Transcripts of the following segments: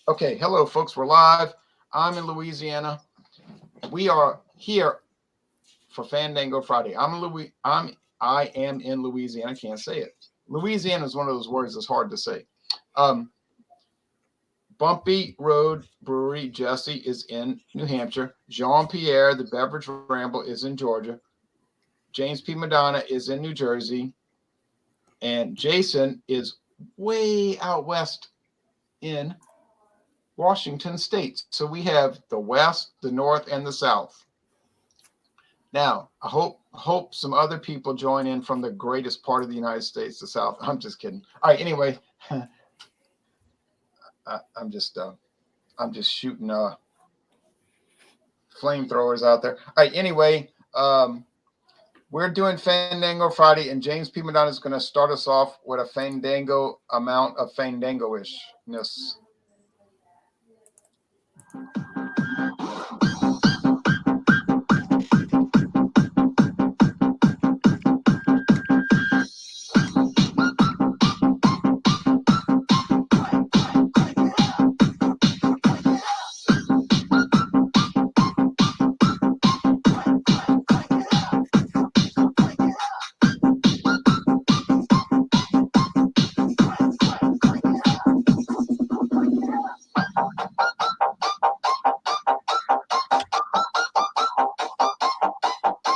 Okay, hello, folks. We're live. I'm in Louisiana. We are here for Fandango Friday. I am in Louisiana. I can't say it. Louisiana is one of those words that's hard to say. Um, Bumpy Road Brewery, Jesse, is in New Hampshire. Jean Pierre, the Beverage Ramble, is in Georgia. James P. Madonna is in New Jersey. And Jason is way out west in Washington State. So we have the West, the North, and the South. Now, I hope some other people join in from the greatest part of the United States, the South. I'm just kidding. All right. Anyway, I'm just shooting flamethrowers out there. All right. Anyway, we're doing Fandango Friday, and James P. Madonna is going to start us off with a Fandango amount of Fandango-ishness.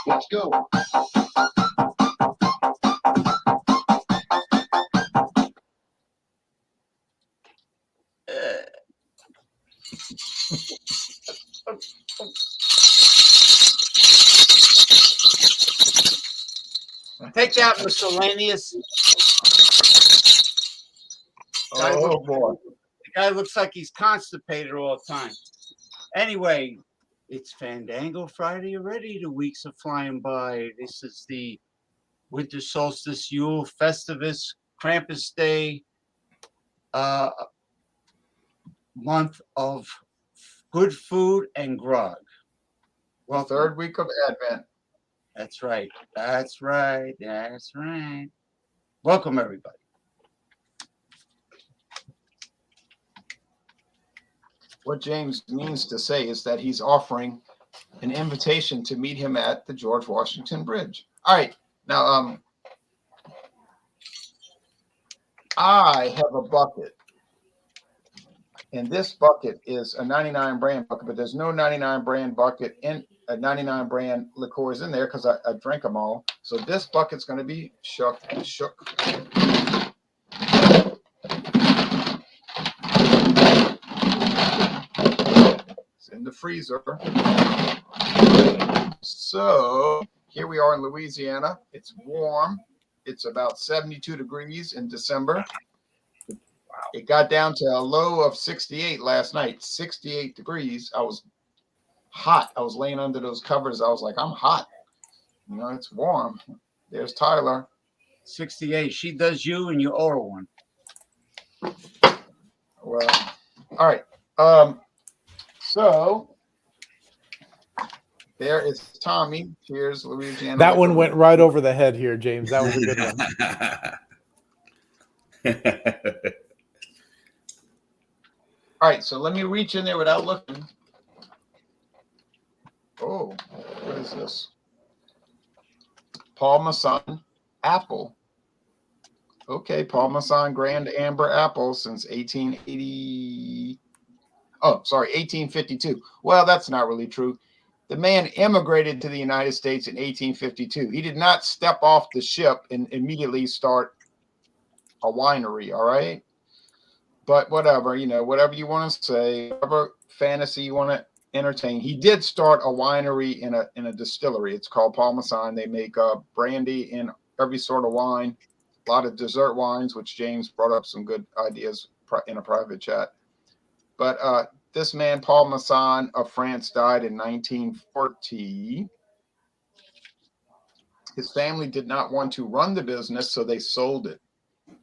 Let's go. Take that, miscellaneous. Oh boy. The guy looks like he's constipated all the time. Anyway, it's Fandango Friday already. The weeks are flying by. This is the winter solstice, Yule, Festivus, Krampus Day, month of good food and grog. Well, third week of Advent. That's right. That's right. That's right. Welcome, everybody. What James means to say is that he's offering an invitation to meet him at the George Washington Bridge. All right. Now, I have a bucket. And this bucket is a 99 brand bucket, but there's no 99 brand bucket in a 99 brand liqueurs in there because I drank them all. So this bucket's going to be shook. It's in the freezer. So here we are in Louisiana. It's warm. It's about 72 degrees in December. It got down to a low of 68 last night, 68 degrees. I was hot. I was laying under those covers. I was like, I'm hot. You know, it's warm. There's Tyler. 68. She does you and you owe her one. Well, all right. So there is Tommy. Cheers, Louisiana. That one went right over the head here, James. That was a good one. All right, so let me reach in there without looking. Oh, what is this? Paul Masson apple. Okay, Paul Masson Grand Amber apple since 1880. Oh, sorry, 1852. Well, that's not really true. The man immigrated to the United States in 1852. He did not step off the ship and immediately start a winery, all right? But whatever, you know, whatever you want to say, whatever fantasy you want to entertain. He did start a winery in a distillery. It's called Paul Masson. They make brandy and every sort of wine, a lot of dessert wines, which James brought up some good ideas in a private chat. But this man, Paul Masson of France, died in 1940. His family did not want to run the business, so they sold it.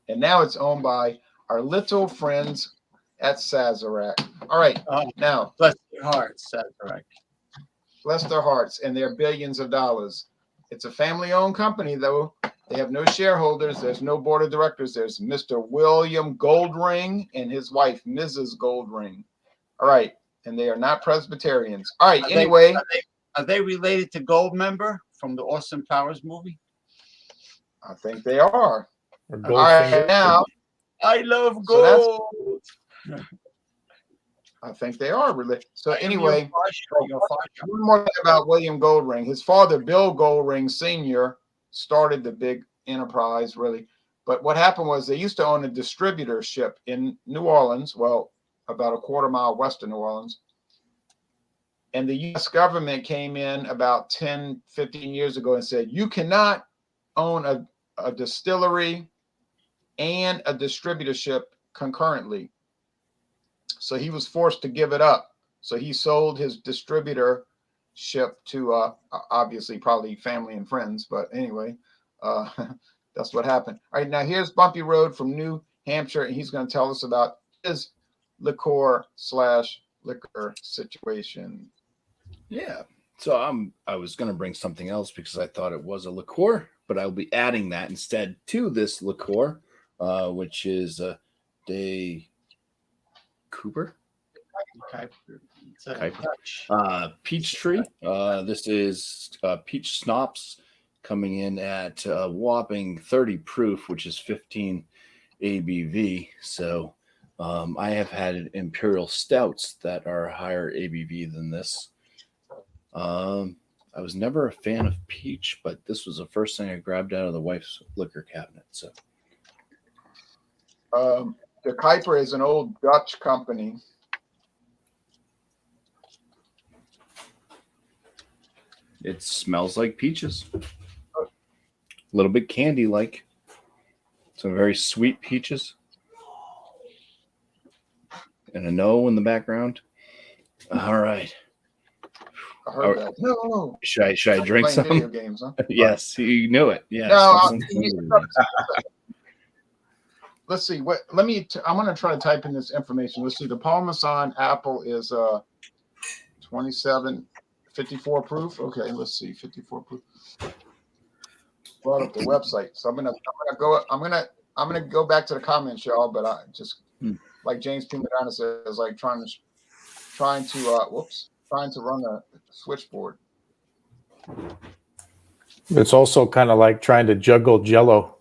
And now it's owned by our little friends at Sazerac. All right, now. Bless their hearts, Sazerac. Bless their hearts and their billions of dollars. It's a family-owned company, though. They have no shareholders. There's no board of directors. There's Mr. William Goldring and his wife, Mrs. Goldring. All right. And they are not Presbyterians. All right. Anyway. Are they related to Goldmember from the Austin Powers movie? I think they are. Or All right. Goldfinger. Now, I love gold. I think they are related. So anyway, Your one more thing about William Goldring. His father, Bill Goldring Sr., started the big enterprise, really. But what happened was they used to own a distributorship in New Orleans, well, about a quarter mile west of New Orleans. And the U.S. government came in about 10, 15 years ago and said, you cannot own a distillery and a distributorship concurrently. So he was forced to give it up. So he sold his distributorship to obviously probably family and friends. But anyway, that's what happened. All right, now here's Bumpy Road from New Hampshire, and he's going to tell us about his liqueur situation. Yeah. So I was going to bring something else because I thought it was a liqueur, but I'll be adding that instead to this liqueur, which is de Kuiper. Peach tree. This is peach schnapps coming in at a whopping 30 proof, which is 15 ABV. So I have had imperial stouts that are higher ABV than this. I was never a fan of peach, but this was the first thing I grabbed out of the wife's liquor cabinet. So the Kuiper is an old Dutch company. it smells like peaches. A little bit candy-like. Some very sweet peaches. And a no in the background. All right. I heard that. No. Should I drink some? Video games, huh? Yes, you knew it. Yes. No, let's see. I'm going to try to type in this information. Let's see. The Parmesan apple is 54 proof. Okay, let's see. 54 proof. Brought up the website, so I'm gonna go back to the comments, y'all. But I just like James P. Madonna says, like trying to run a switchboard. It's also kind of like trying to juggle Jello.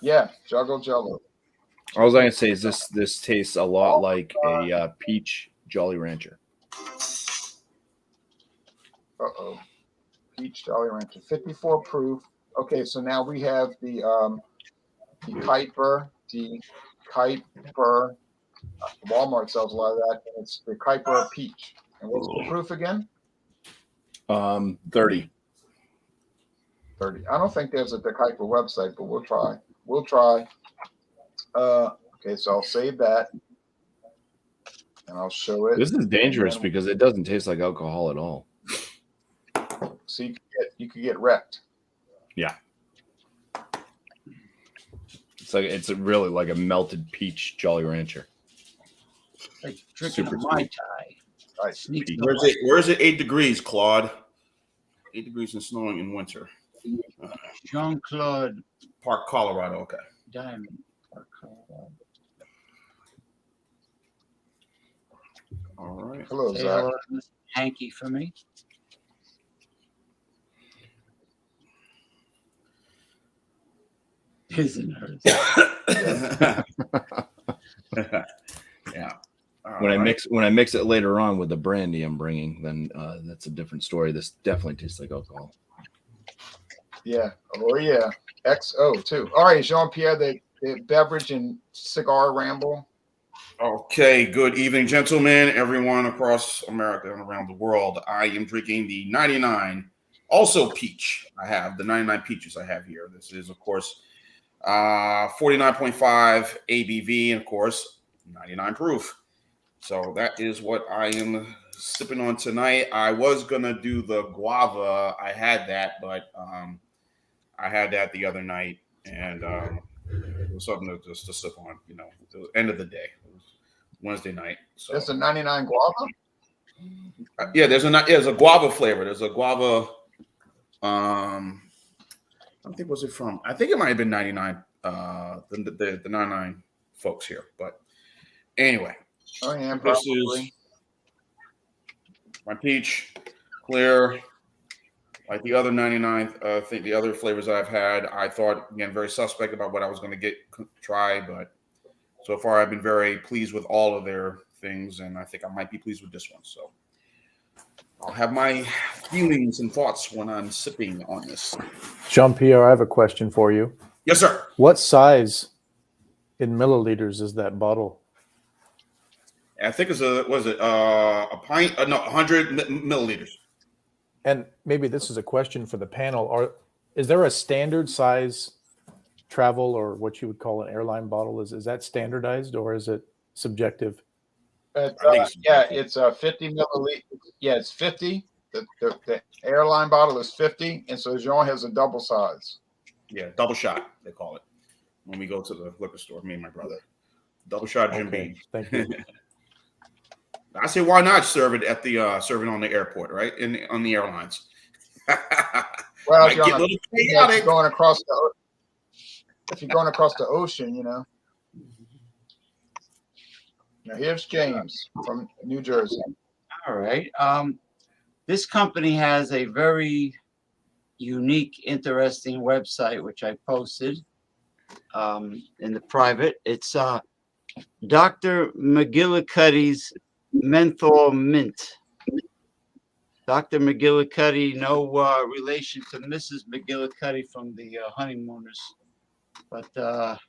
Yeah, juggle Jello. All I was gonna say is this tastes a lot like a peach Jolly Rancher. Peach Jolly Rancher, 54 proof. Okay, so now we have the Kuiper. Walmart sells a lot of that, and it's the Kuiper Peach. And what's the proof again? 30. 30. I don't think there's a the Kuiper website, but we'll try. Okay, so I'll save that, and I'll show it. This is dangerous because it doesn't taste like alcohol at all. So you could get wrecked. Yeah. It's really like a melted peach Jolly Rancher. Like drinking a Mai Tai. Right. Where's it 8 degrees, Claude? 8 degrees and snowing in winter. Jean-Claude Park, Colorado. Okay. Diamond. Park, Colorado. All right. Hello, Say Zach. hello to Mr. Hanky for me. His and hers. Yeah. When I mix it later on with the brandy I'm bringing, then that's a different story. This definitely tastes like alcohol. Yeah. Oh yeah. XO too. All right, Jean-Pierre, the beverage and cigar ramble. Okay, good evening, gentlemen, everyone across America and around the world. I am drinking the 99, also peach. I have the 99 peaches I have here. This is, of course, 49.5 ABV, and of course, 99 proof. So that is what I am sipping on tonight. I was gonna do the guava. I had that, but I had that the other night, and it was something to sip on. You know, the end of the day. It was Wednesday night. So There's a 99 guava. there's a guava flavor. There's a guava I don't think was it from. I think it might have been 99. The 99 folks here, but anyway, Oh yeah, this is probably. my peach, clear. Like the other 99, I think the other flavors I've had, I thought again very suspect about what I was going to try, but so far I've been very pleased with all of their things, and I think I might be pleased with this one. So I'll have my feelings and thoughts when I'm sipping on this. Jean-Pierre, I have a question for you. Yes, sir. What size in milliliters is that bottle? I think it's a pint? No, 100 milliliters. And maybe this is a question for the panel. Is there a standard size travel or what you would call an airline bottle? Is that standardized or is it subjective? Yeah, it's 50 milliliters. Yeah, it's 50. The airline bottle is 50, and so Jean has a double size. Yeah, double shot, they call it. When we go to the liquor store, me and my brother. Double shot Jim Beam. Thank you. I say, why not serve it at the serving on the airport, right? On the airlines. Well, John, if you're going across the ocean, you know. Now here's James from New Jersey. All right. This company has a very unique, interesting website, which I posted in the private. It's Dr. McGillicuddy's Menthol Mint. Dr. McGillicuddy, no relation to Mrs. McGillicuddy from the Honeymooners. But let's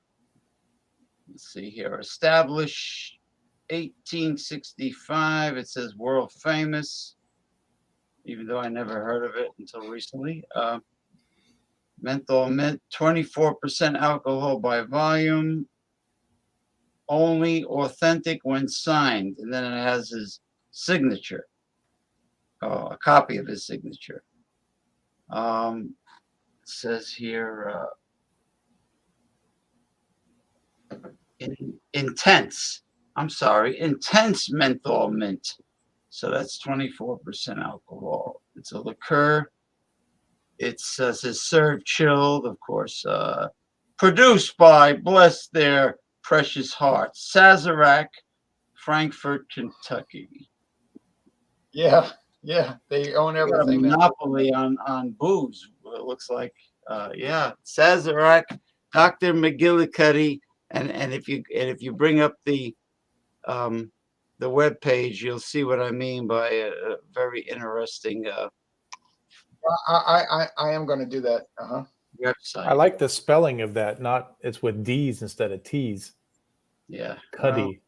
see here. Established 1865. It says world famous, even though I never heard of it until recently. Menthol Mint, 24% alcohol by volume, only authentic when signed. And then it has his signature, a copy of his signature. It says here, intense menthol mint. So that's 24% alcohol. It's a liqueur. It says it's served chilled, of course. Produced by, bless their precious hearts, Sazerac, Frankfort, Kentucky. Yeah, they own everything. A monopoly on booze. It looks like, yeah, Sazerac, Dr. McGillicuddy, and if you bring up the web page, you'll see what I mean by a very interesting I am going to do that. website. I like the spelling of that. It's with D's instead of T's. Yeah, Cuddy.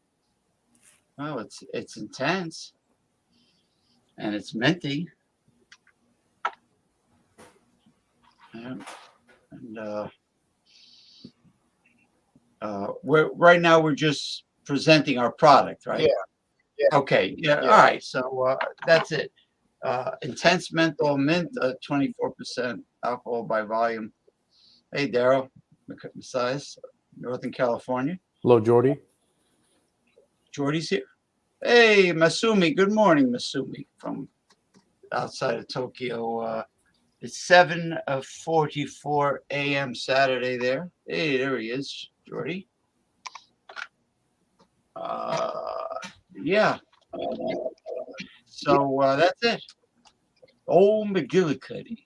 Well, it's intense, and it's minty. Yeah. And right now we're just presenting our product, right? Yeah. Okay. Yeah. All right. So that's it. Intense menthol mint, 24% alcohol by volume. Hey, Daryl, Messias, Northern California. Hello, Jordy. Jordy's here. Hey, Masumi. Good morning, Masumi, from outside of Tokyo. It's 7:44 a.m. Saturday there. Hey, there he is, Jordy. Yeah. So that's it. Old McGillicuddy.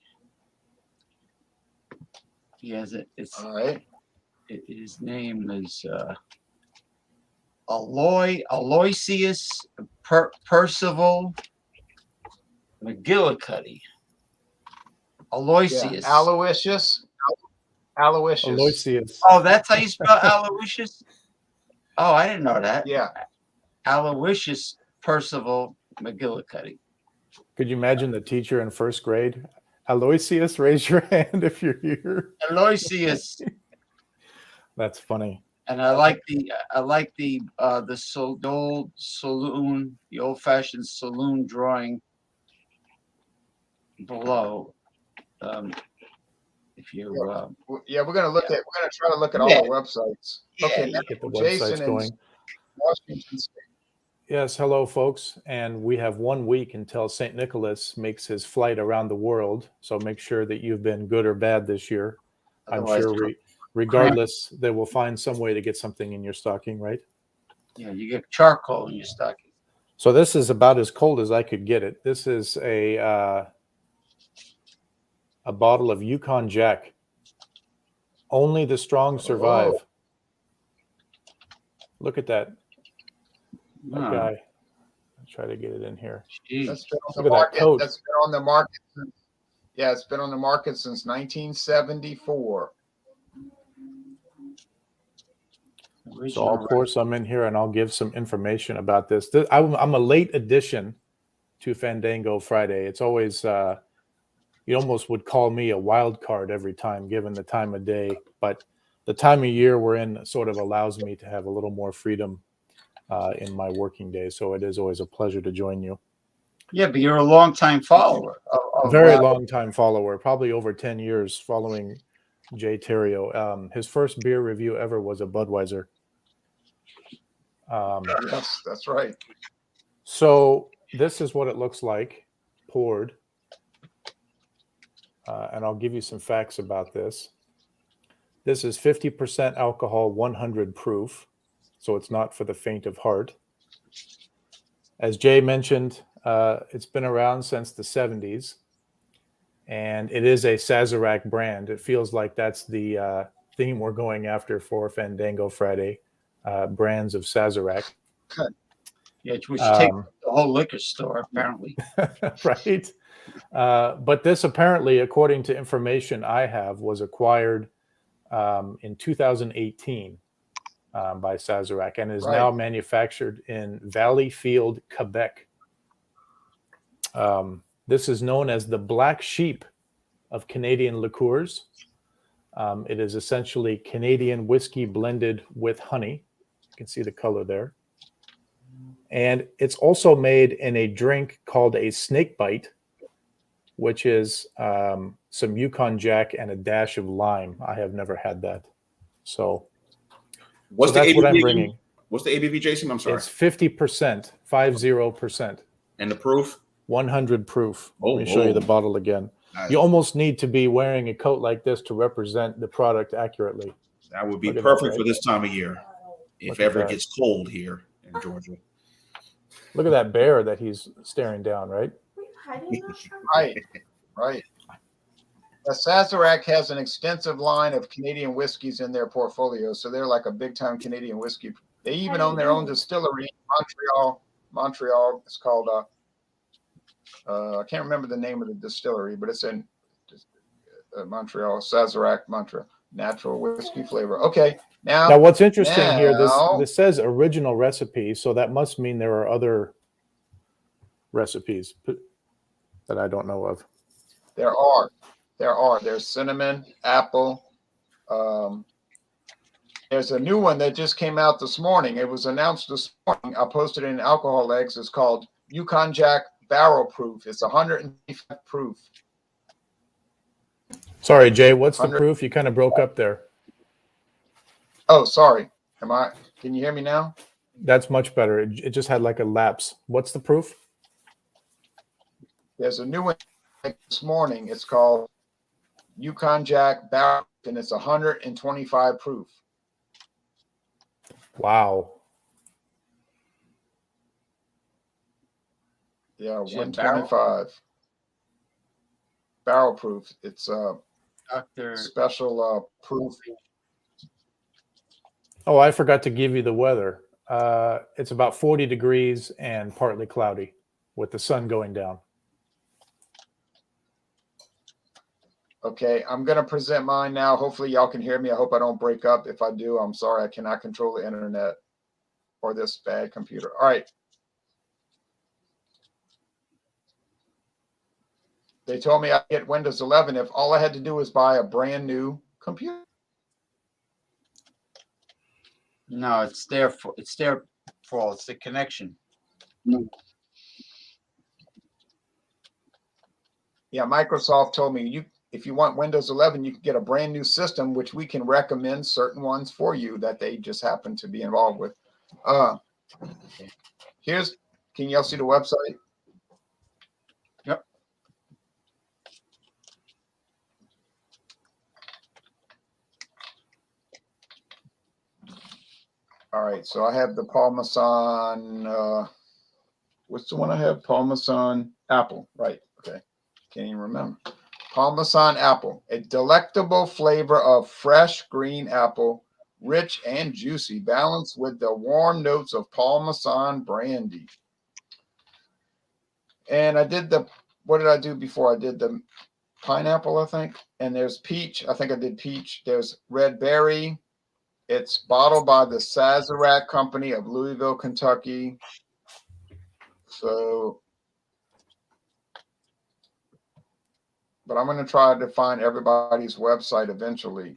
He has it. It's All right. His name is Aloysius Percival McGillicuddy. Aloysius. Yeah. Aloysius. Oh, that's how you spell Aloysius? Oh, I didn't know that. Yeah. Aloysius Percival McGillicuddy. Could you imagine the teacher in first grade? Aloysius, raise your hand if you're here. Aloysius. That's funny. And I like the old saloon, the old-fashioned saloon drawing below. If you we're gonna try to look at all the websites. Okay, Get the Jason websites going. Washington State. Yes, hello, folks. And we have 1 week until St. Nicholas makes his flight around the world. So make sure that you've been good or bad this year. I'm Otherwise, sure, regardless, they will find some way to get something in your stocking, right? Yeah, you get charcoal in your stocking. So this is about as cold as I could get it. This is a bottle of Yukon Jack. Only the strong survive. Oh. Look at that Oh, guy. I'll try to get it in here. geez. That's been on Look the at that market. coat. That's been on the market. Yeah, it's been on the market since 1974. So I'll pour some in here and I'll give some information about this. I'm a late addition to Fandango Friday. It's always, you almost would call me a wild card every time, given the time of day. But the time of year we're in sort of allows me to have a little more freedom in my working day. So it is always a pleasure to join you. Yeah, but you're a long-time follower. Very long time follower, probably over 10 years following Jay Terrio. His first beer review ever was a Budweiser. Yes, that's right. So this is what it looks like poured. And I'll give you some facts about this. This is 50% alcohol, 100 proof. So it's not for the faint of heart. As Jay mentioned, it's been around since the 70s. And it is a Sazerac brand. It feels like that's the theme we're going after for Fandango Friday, brands of Sazerac. Yeah, we should take the whole liquor store, apparently. Right. But this apparently, according to information I have, was acquired in 2018 by Sazerac and is now manufactured in Valleyfield, Quebec. This is known as the black sheep of Canadian liqueurs. It is essentially Canadian whiskey blended with honey. You can see the color there. And it's also made in a drink called a snake bite, which is some Yukon Jack and a dash of lime. I have never had that. So What's the that's ABV? what I'm bringing. What's the ABV, Jason? I'm sorry. It's 50%, 50%. And the proof? 100 proof. Oh, Let me show you the bottle again. Nice. You almost need to be wearing a coat like this to represent the product accurately. That would be perfect for this time of year, if ever it gets cold here in Georgia. Look at that bear that he's staring down, right? Right. The Sazerac has an extensive line of Canadian whiskeys in their portfolio, so they're like a big-time Canadian whiskey. They even own their own distillery in Montreal. It's called I can't remember the name of the distillery, but it's in Montreal. Sazerac, Montreal, natural whiskey flavor. Okay, now what's interesting here, this says original recipe, so that must mean there are other recipes that I don't know of. There are. There's cinnamon, apple. There's a new one that just came out this morning. It was announced this morning. I posted it in Alcohol Eggs. It's called Yukon Jack Barrel Proof. It's 155 proof. Sorry, Jay, what's the proof? You kind of broke up there. Oh, sorry. Can you hear me now? That's much better. It just had like a lapse. What's the proof? There's a new one this morning. It's called Yukon Jack Barrel, and it's 125 proof. Wow. Yeah, 125 barrel proof. It's special proof. Oh, I forgot to give you the weather. It's about 40 degrees and partly cloudy with the sun going down. Okay, I'm going to present mine now. Hopefully y'all can hear me. I hope I don't break up. If I do, I'm sorry. I cannot control the internet or this bad computer. All right. They told me I get Windows 11 if all I had to do was buy a brand new computer. No, it's their fault. It's the connection. Yeah, Microsoft told me if you want Windows 11, you can get a brand new system, which we can recommend certain ones for you that they just happen to be involved with. Can y'all see the website? Yep. All right, so I have the Parmesan. What's the one I have? Parmesan apple, right? Okay, can't even remember. Parmesan apple, a delectable flavor of fresh green apple, rich and juicy, balanced with the warm notes of Parmesan brandy. And I did what did I do before? I did the pineapple, I think. And there's peach. I think I did peach. There's red berry. It's bottled by the Sazerac Company of Louisville, Kentucky. So, but I'm going to try to find everybody's website eventually.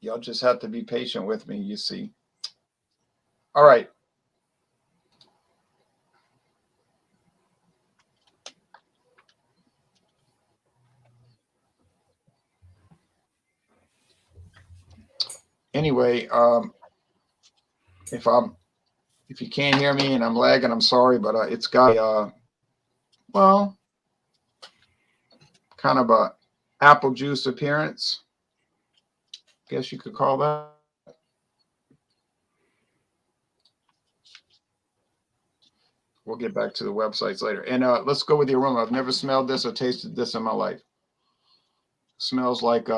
Y'all just have to be patient with me, you see. All right. Anyway, if you can't hear me and I'm lagging, I'm sorry, but it's got well, kind of a apple juice appearance. Guess you could call that. We'll get back to the websites later. And let's go with the aroma. I've never smelled this or tasted this in my life. Smells like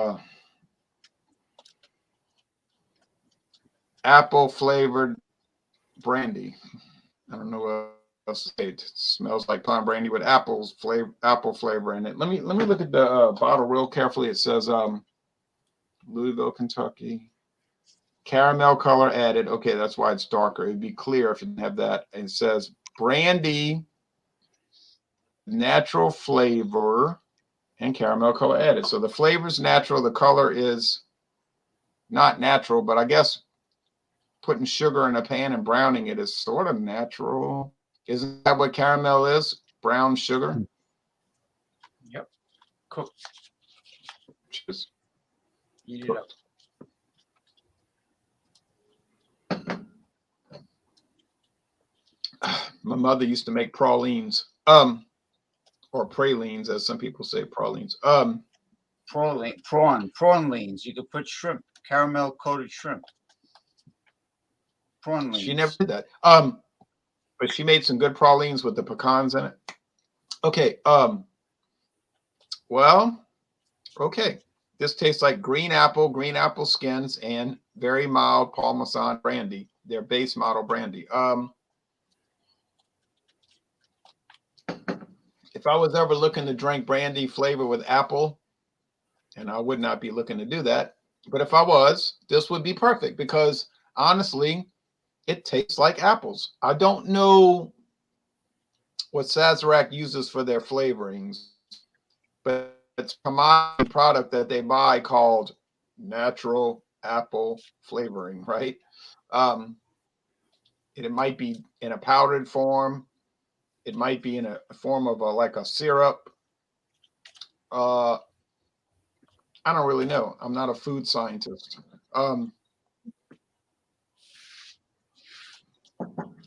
apple flavored brandy. I don't know what else to say. It smells like plum brandy with apple flavor in it. Let me look at the bottle real carefully. It says Louisville, Kentucky. Caramel color added. Okay, that's why it's darker. It'd be clear if you didn't have that. And it says brandy, natural flavor, and caramel color added. So the flavor is natural. The color is not natural, but I guess putting sugar in a pan and browning it is sort of natural. Isn't that what caramel is? Brown sugar? Yep. Cooked. Just Eat it up. my mother used to make pralines. Or pralines, as some people say, pralines. Prawn leans. You could put shrimp, caramel coated shrimp. Prawn leans. She never did that. But she made some good pralines with the pecans in it. Okay. Well, okay. This tastes like green apple skins, and very mild Parmesan brandy. Their base model brandy. If I was ever looking to drink brandy flavor with apple, and I would not be looking to do that, but if I was, this would be perfect because honestly, it tastes like apples. I don't know what Sazerac uses for their flavorings, but it's a commodity product that they buy called natural apple flavoring, right? It might be in a powdered form. It might be in a form of like a syrup. I don't really know. I'm not a food scientist.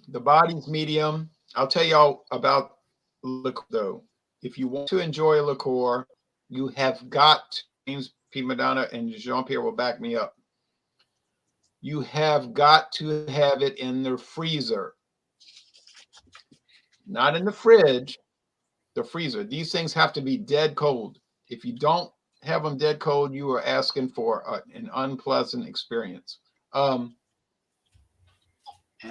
The body's medium. I'll tell y'all about liqueur, though. If you want to enjoy a liqueur, you have got to, James P. Madonna and Jean-Pierre will back me up. You have got to have it in the freezer. Not in the fridge, the freezer. These things have to be dead cold. If you don't have them dead cold, you are asking for an unpleasant experience. And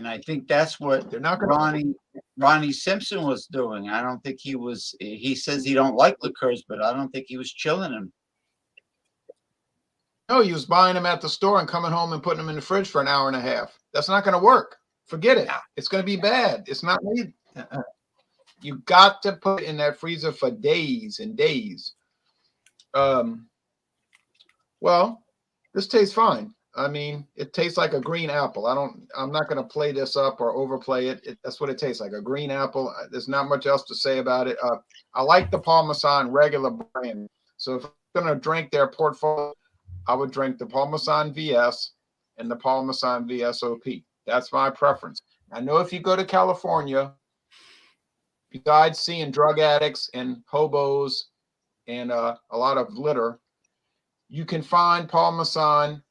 I think that's what They're not going Ronnie Simpson was doing. I don't think he was. He says he don't like liqueurs, but I don't think he was chilling them. No, he was buying them at the store and coming home and putting them in the fridge for an hour and a half. That's not going to work. Forget it. It's going to be bad. It's not made. You got to put it in that freezer for days and days. Well, this tastes fine. I mean, it tastes like a green apple. I'm not going to play this up or overplay it. That's what it tastes like, a green apple. There's not much else to say about it. I like the Parmesan regular brand. So if I'm going to drink their portfolio, I would drink the Parmesan VS and the Parmesan VSOP. That's my preference. I know if you go to California, besides seeing drug addicts and hobos and a lot of litter, you can find Paul Masson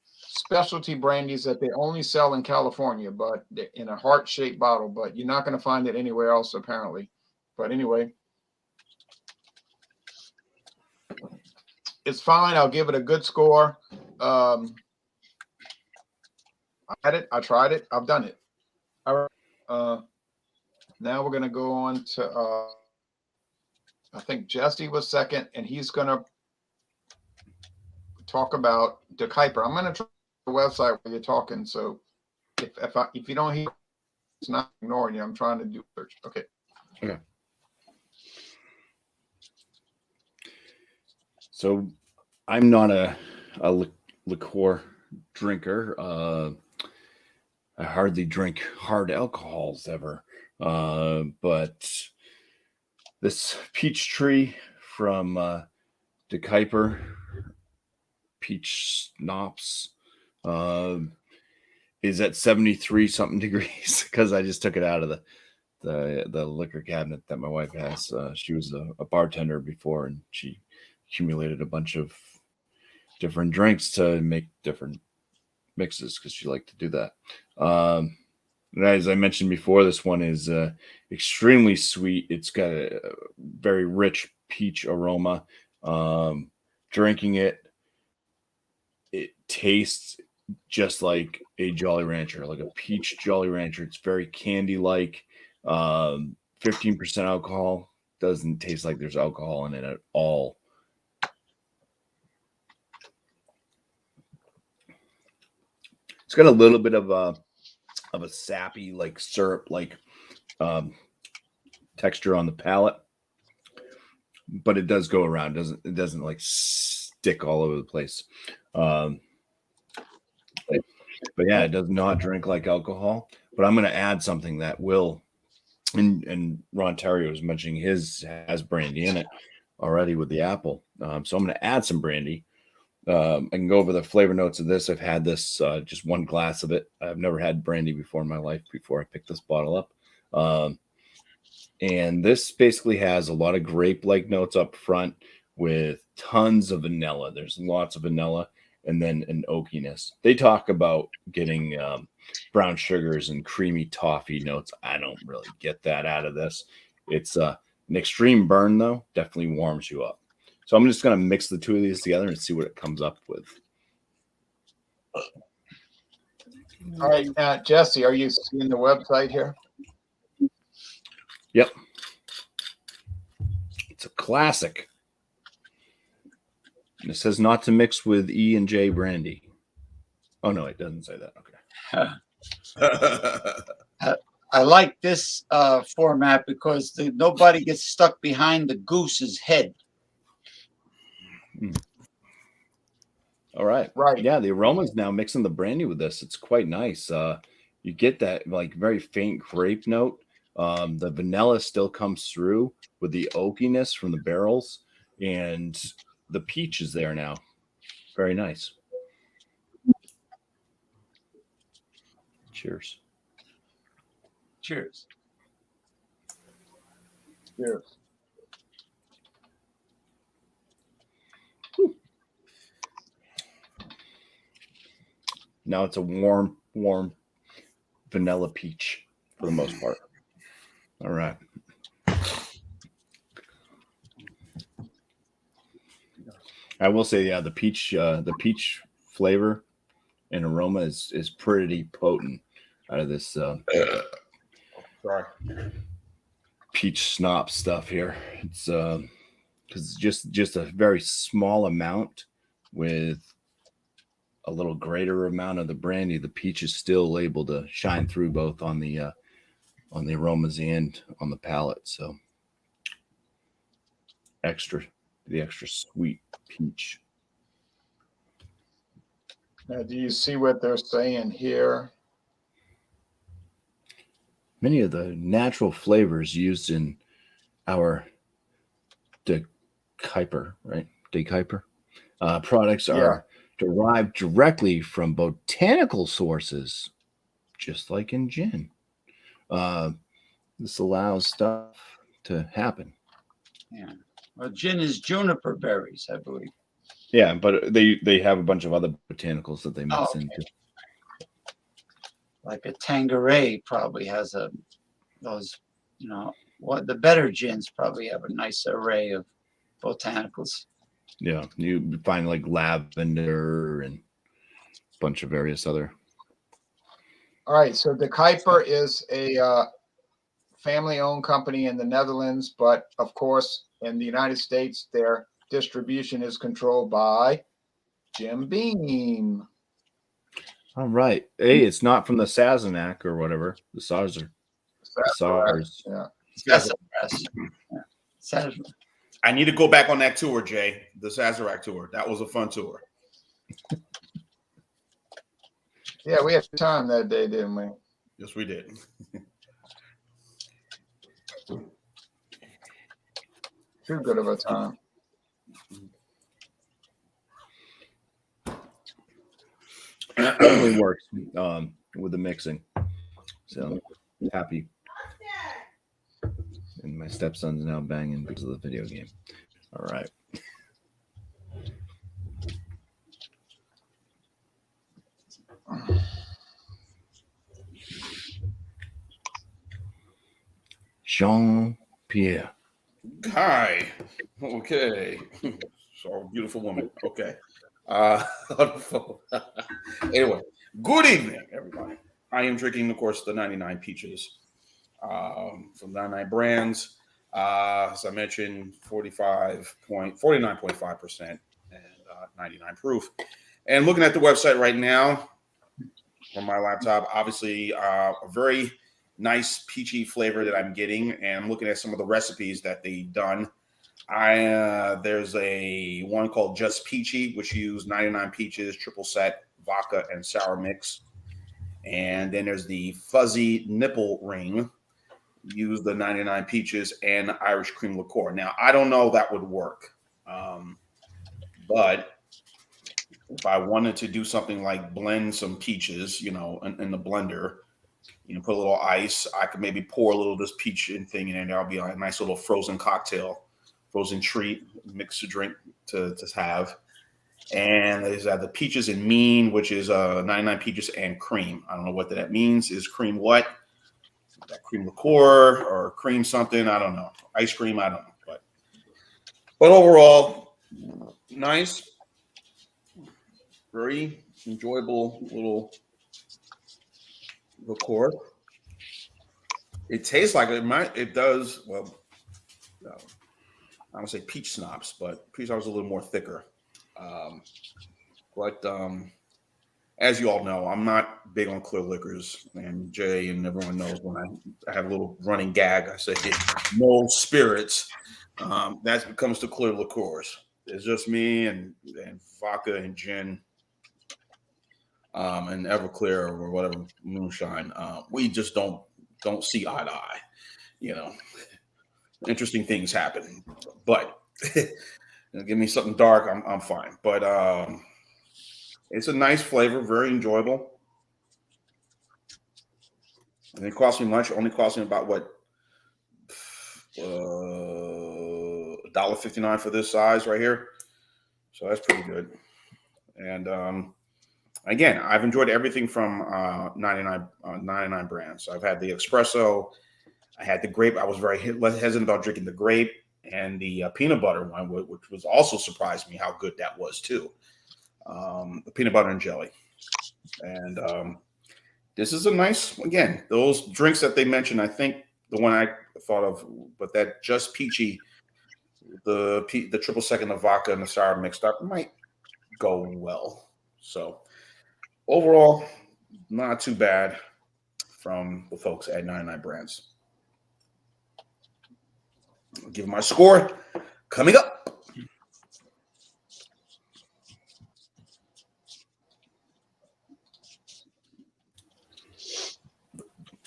specialty brandies that they only sell in California, but in a heart-shaped bottle. But you're not going to find it anywhere else, apparently. But anyway, it's fine. I'll give it a good score. I had it. I tried it. I've done it. All right. Now we're going to go on to, I think Jesse was second, and he's going to talk about the Kuiper. I'm going to try the website where you're talking. So if you don't hear, it's not ignoring you. I'm trying to do search. Okay. Okay. So I'm not a liqueur drinker. I hardly drink hard alcohols ever. But this peach tree from the Kuiper Peach Schnapps is at 73 something degrees because I just took it out of the liquor cabinet that my wife has. She was a bartender before, and she accumulated a bunch of different drinks to make different mixes because she liked to do that. And as I mentioned before, this one is extremely sweet. It's got a very rich peach aroma. Drinking it, it tastes just like a Jolly Rancher, like a peach Jolly Rancher. It's very candy-like. 15% alcohol. Doesn't taste like there's alcohol in it at all. It's got a little bit of a sappy, like syrup, like texture on the palate, but it does go around. It doesn't like stick all over the place. But yeah, it does not drink like alcohol. But I'm going to add something that will. And Ron Terrio was mentioning his has brandy in it already with the apple. So I'm going to add some brandy. I can go over the flavor notes of this. I've had this just one glass of it. I've never had brandy before in my life before I picked this bottle up. And this basically has a lot of grape-like notes up front with tons of vanilla. There's lots of vanilla and then an oakiness. They talk about getting brown sugars and creamy toffee notes. I don't really get that out of this. It's an extreme burn, though. Definitely warms you up. So I'm just going to mix the two of these together and see what it comes up with. All right, Jesse, are you seeing the website here? Yep. It's a classic. And it says not to mix with E and J brandy. Oh, no, it doesn't say that. Okay. I like this format because nobody gets stuck behind the goose's head. All right. Right. Yeah, the aroma's now mixing the brandy with this. It's quite nice. You get that like very faint grape note. The vanilla still comes through with the oakiness from the barrels, and the peach is there now. Very nice. Cheers. Cheers. Cheers. Now it's a warm vanilla peach for the most part. All right. I will say, yeah, the peach flavor and aroma is pretty potent out of this Sorry. peach schnapps stuff here. It's because just a very small amount with a little greater amount of the brandy, the peach is still able to shine through both on the aromas and on the palate. So the extra sweet peach. Now, do you see what they're saying here? Many of the natural flavors used in our De Kuiper, right? De Kuiper products are derived directly from botanical sources, just like in gin. This allows stuff to happen. Yeah. Well, gin is juniper berries, I believe. Yeah, but they have a bunch of other botanicals that they mix okay. into. Like a Tanqueray probably has those, what the better gins probably have a nice array of botanicals. Yeah, you find like lavender and a bunch of various other. All right, so the Kuiper is a family-owned company in the Netherlands, but of course, in the United States, their distribution is controlled by Jim Beam. All right. Hey, it's not from the Sazerac or whatever. The SARS. Yeah. Sassafras. Yeah. Sassafras. I need to go back on that tour, Jay. The Sazerac tour. That was a fun tour. Yeah, we had time that day, didn't we? Yes, we did. Too good of a time. That definitely works with the mixing. So happy. And my stepson's now banging because of the video game. All right. Jean-Pierre. Hi. Okay. So beautiful woman. Okay. Anyway, good evening, everybody. I am drinking, of course, the 99 Peaches from 99 Brands. As I mentioned, 49.5% and 99 proof. And looking at the website right now from my laptop, obviously a very nice peachy flavor that I'm getting. And I'm looking at some of the recipes that they've done. There's a one called Just Peachy, which used 99 peaches, triple set, vodka, and sour mix. And then there's the Fuzzy Nipple Ring, used the 99 peaches and Irish cream liqueur. Now, I don't know if that would work, but if I wanted to do something like blend some peaches, in the blender, put a little ice, I could maybe pour a little of this peach thing in, and there'll be a nice little frozen cocktail. Frozen treat, mix to drink to have. And there's the peaches and mean, which is 99 peaches and cream. I don't know what that means. Is cream what? That cream liqueur or cream something? I don't know. Ice cream? I don't know. But overall, nice, very enjoyable little liqueur. It tastes like it does. Well, I don't say peach schnapps, but peach schnapps is a little more thicker. But as you all know, I'm not big on clear liquors, and Jay and everyone knows when I have a little running gag, I say no spirits. That becomes to clear liqueurs. It's just me and vodka and gin, and Everclear or whatever moonshine. We just don't see eye to eye. Interesting things happen, but give me something dark, I'm fine. But it's a nice flavor, very enjoyable. And it cost me much. Only cost me about $1.59 for this size right here. So that's pretty good. And again, I've enjoyed everything from 99 Brands. I've had the espresso. I had the grape. I was very hesitant about drinking the grape and the peanut butter one, which was also surprised me how good that was too. The peanut butter and jelly. And this is a nice, again, those drinks that they mentioned, I think the one I thought of, but that Just Peachy, the triple second of vodka and the sour mixed up might go well. So overall, not too bad from the folks at 99 Brands. I'll give my score coming up.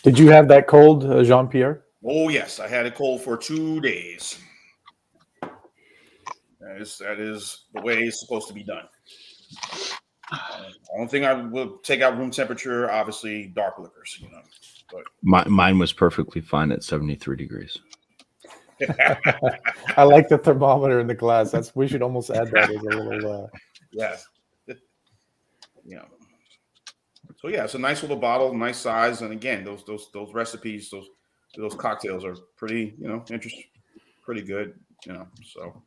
Did you have that cold, Jean-Pierre? Oh, yes. I had it cold for 2 days. That is the way it's supposed to be done. Only thing I will take out room temperature, obviously, dark liquors. But Mine was perfectly fine at 73 degrees. I like the thermometer in the glass. We should almost add that as a little. yes, So yeah, it's a nice little bottle, nice size, and again, those recipes, those cocktails are pretty, interesting, pretty good, So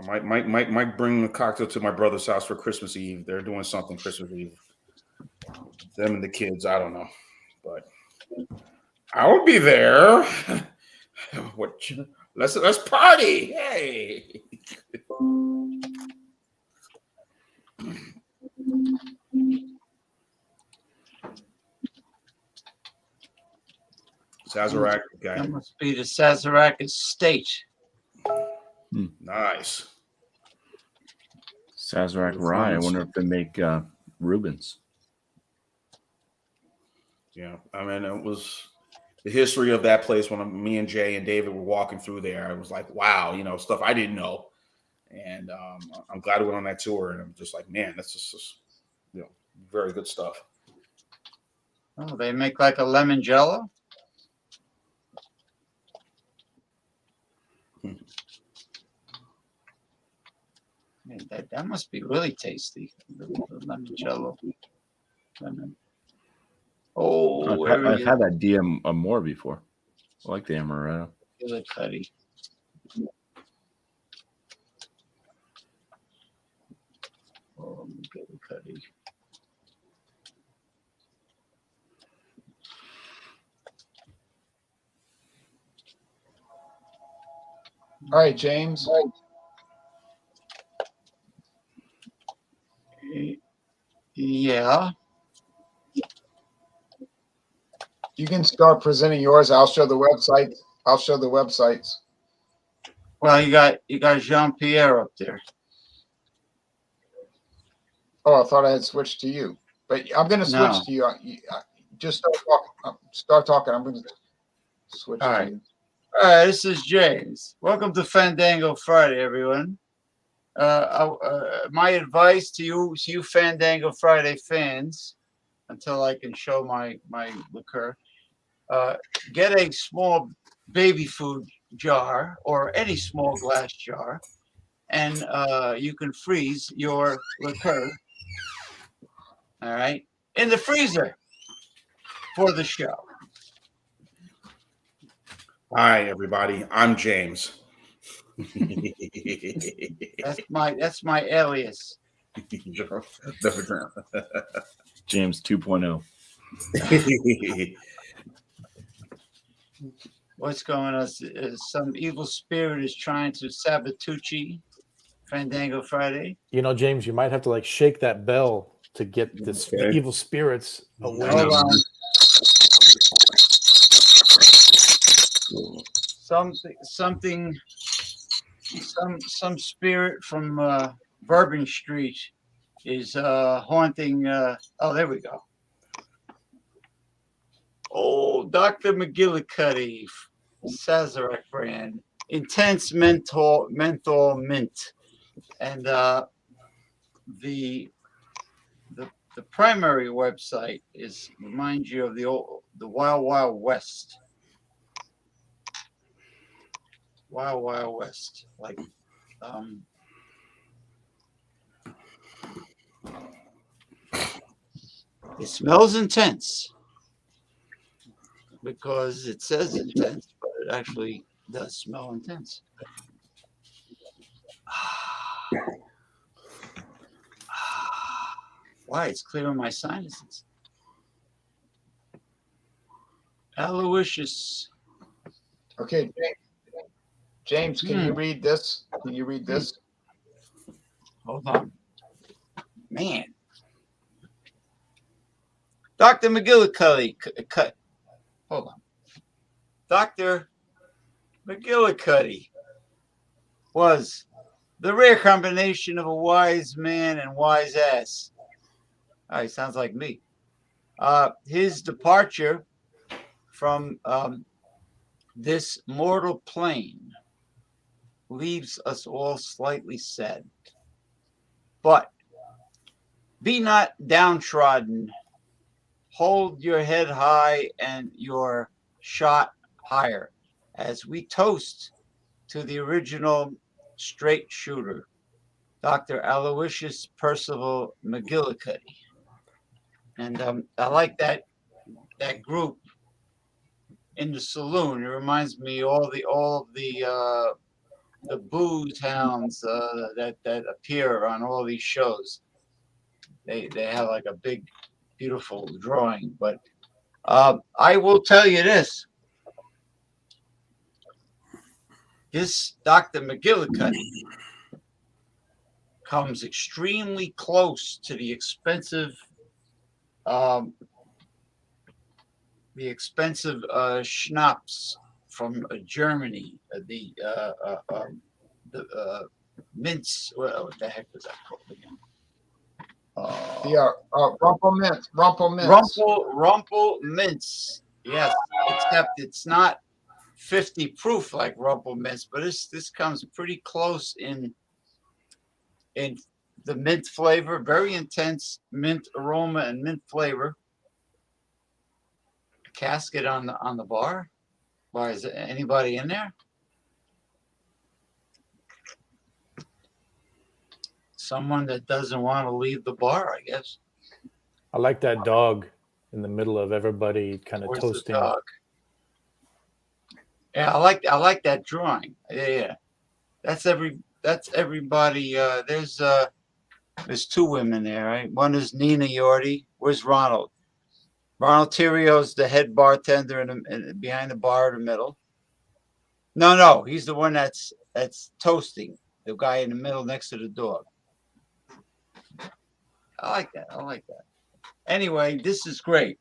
might bring a cocktail to my brother's house for Christmas Eve. They're doing something Christmas Eve. Them and the kids, I don't know, but I will be there. What? Let's party! Hey. Sazerac, okay. That must be the Sazerac estate. Nice. Sazerac rye. I wonder if they make Rubens. Yeah, I mean, it was the history of that place when me and Jay and David were walking through there. I was like, wow, stuff I didn't know. And I'm glad we went on that tour. And I'm just like, man, that's just very good stuff. Oh, they make like a lemon jello? Man, that must be really tasty. The lemon jello. Lemon. Oh, I've had that DM more before. I like the amaretto. McGillicuddy. Oh, McGillicuddy. All right, James. Yeah. You can start presenting yours. I'll show the website. I'll show the websites. Well, you got Jean-Pierre up there. Oh, I thought I had switched to you, but I'm going to switch to you. Just start talking. I'm going to switch All to right. you. All right, this is James. Welcome to Fandango Friday, everyone. My advice to you Fandango Friday fans, until I can show my liqueur, get a small baby food jar or any small glass jar, and you can freeze your liqueur, all right, in the freezer for the show. Hi, everybody. I'm James. That's my alias. James 2.0. What's going on? Some evil spirit is trying to sabotucci Fandango Friday. James, you might have to shake that bell to get the evil spirits away. Hold on. Some spirit from Bourbon Street is haunting. Oh, there we go. Oh, Dr. McGillicuddy, Sazerac brand, intense menthol mint, and the primary website reminds you of the Wild Wild West. Wild Wild West, it smells intense because it says intense, but it actually does smell intense. Why? It's clearing my sinuses. Aloysius. Okay, James, can you read this? Can you read this? Hold on. Man. Dr. McGillicuddy cut. Hold on. Dr. McGillicuddy was the rare combination of a wise man and wise ass. Oh, he sounds like me. His departure from this mortal plane leaves us all slightly sad. But Be not downtrodden. Hold your head high and your shot higher as we toast to the original straight shooter, Dr. Aloysius Percival McGillicuddy. And I like that group in the saloon. It reminds me all of the booze hounds that appear on all these shows. They have like a big, beautiful drawing. But I will tell you this: this Dr. McGillicuddy comes extremely close to the expensive schnapps from Germany, the mints. What the heck was that called again? Rumpel mints. Yes, except it's not 50 proof like Rumpel mints, but this comes pretty close in the mint flavor, very intense mint aroma and mint flavor. A casket on the bar. Why, is there anybody in there? Someone that doesn't want to leave the bar, I guess. I like that dog in the middle of everybody kind of Where's toasting. the dog? Yeah, I like that drawing. Yeah. That's everybody. There's two women there, right? One is Nina Yordi. Where's Ronald? Ronald Tirio's the head bartender and behind the bar in the middle. No, he's the one that's toasting. The guy in the middle next to the dog. I like that. Anyway, this is great.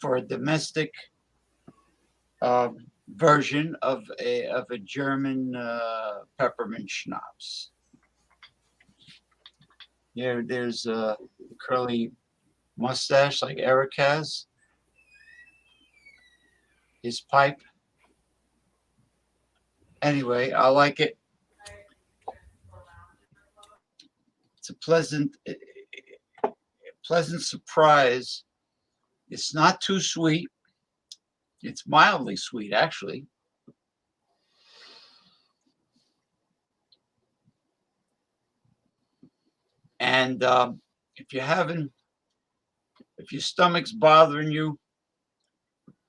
For a domestic version of a German peppermint schnapps. There's a curly mustache like Eric has. His pipe. Anyway, I like it. It's a pleasant surprise. It's not too sweet. It's mildly sweet, actually. And if your stomach's bothering you,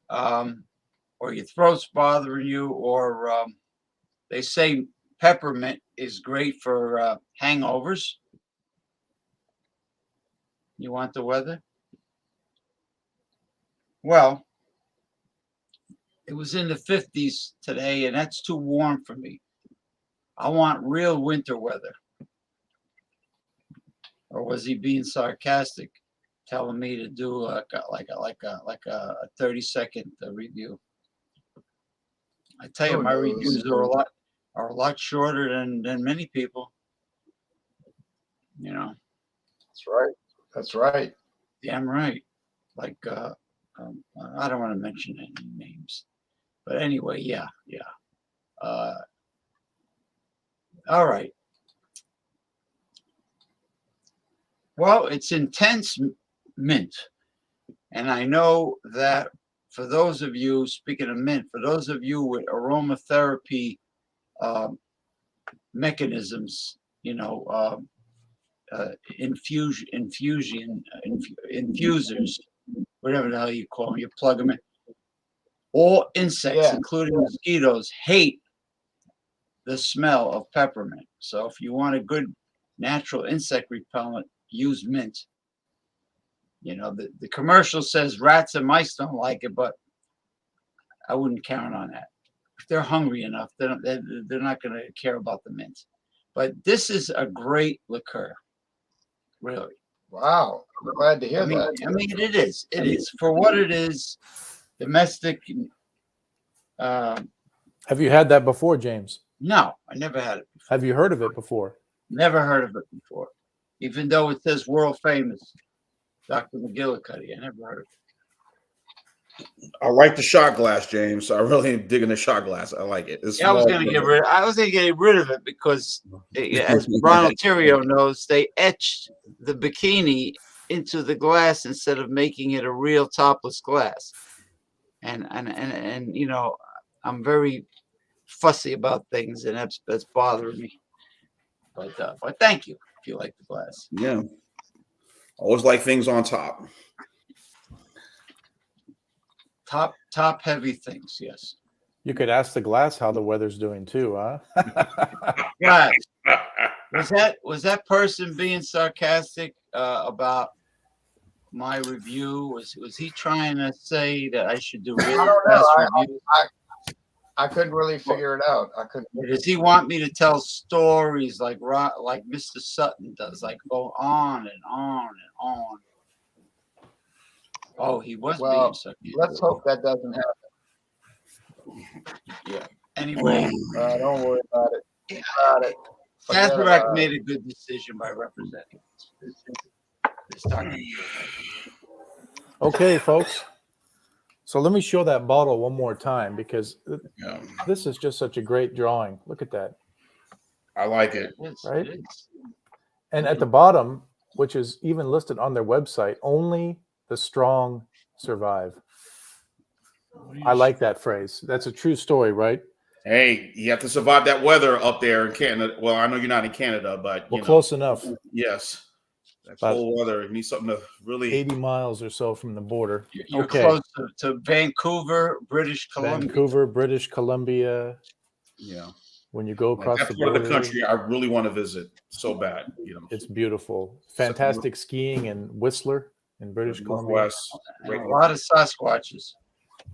or your throat's bothering you, or they say peppermint is great for hangovers. You want the weather? Well, it was in the 50s today, and that's too warm for me. I want real winter weather. Or was he being sarcastic, telling me to do like a 30-second review? I tell you, my reviews are a lot shorter than many people. You know. That's right. Damn right. Like I don't want to mention any names, but anyway, yeah. All right. Well, it's intense mint, and I know that for those of you, speaking of mint, for those of you with aromatherapy mechanisms, infusers, whatever the hell you call them, you plug them in. All insects, including mosquitoes, hate the smell of peppermint. So if you want a good natural insect repellent, use mint. The commercial says rats and mice don't like it, but I wouldn't count on that. If they're hungry enough, they're not going to care about the mint. But this is a great liqueur, really. Wow, I'm glad to hear that. I mean, it is. It is for what it is. Domestic. Have you had that before, James? No, I never had it before. Have you heard of it before? Never heard of it before. Even though it says world famous, Dr. McGillicuddy, I never heard of it. I like the shot glass, James. I really am digging the shot glass. I like it. It's Yeah, I was small, gonna but- get rid. I was gonna get rid of it because, as Ronald Theriot knows, they etched the bikini into the glass instead of making it a real topless glass. And you know, I'm very fussy about things, and that's bothering me. But thank you if you like the glass. Yeah. Always like things on top. Top heavy things, yes. You could ask the glass how the weather's doing too, huh? Glass. Was that person being sarcastic about my review? Was he trying to say that I should do really I don't know. fast reviews? I couldn't really figure it out. I couldn't. Or does he want me to tell stories like Mr. Sutton does, like go on and on and on? Oh, he was Well, being sarcastic. Let's hope that doesn't happen. Yeah. Anyway, Don't worry about it. Kasparek made a good decision by representing this time. Okay, folks. So let me show that bottle one more time because Yeah. this is just such a great drawing. Look at that. I like it. Right? And at the bottom, which is even listed on their website, only the strong survive. I like that phrase. That's a true story, right? Hey, you have to survive that weather up there in Canada. Well, I know you're not in Canada, but Well, close enough. Yes. That About cold weather. You need something to really 80 miles or so from the border. You're Okay. close to Vancouver, British Columbia. Vancouver, British Columbia. Yeah. When you go Like, across that's the part border, of the country I really want to visit so bad. it's beautiful. Fantastic skiing in Whistler in British Columbia. Northwest. And a lot of Sasquatches.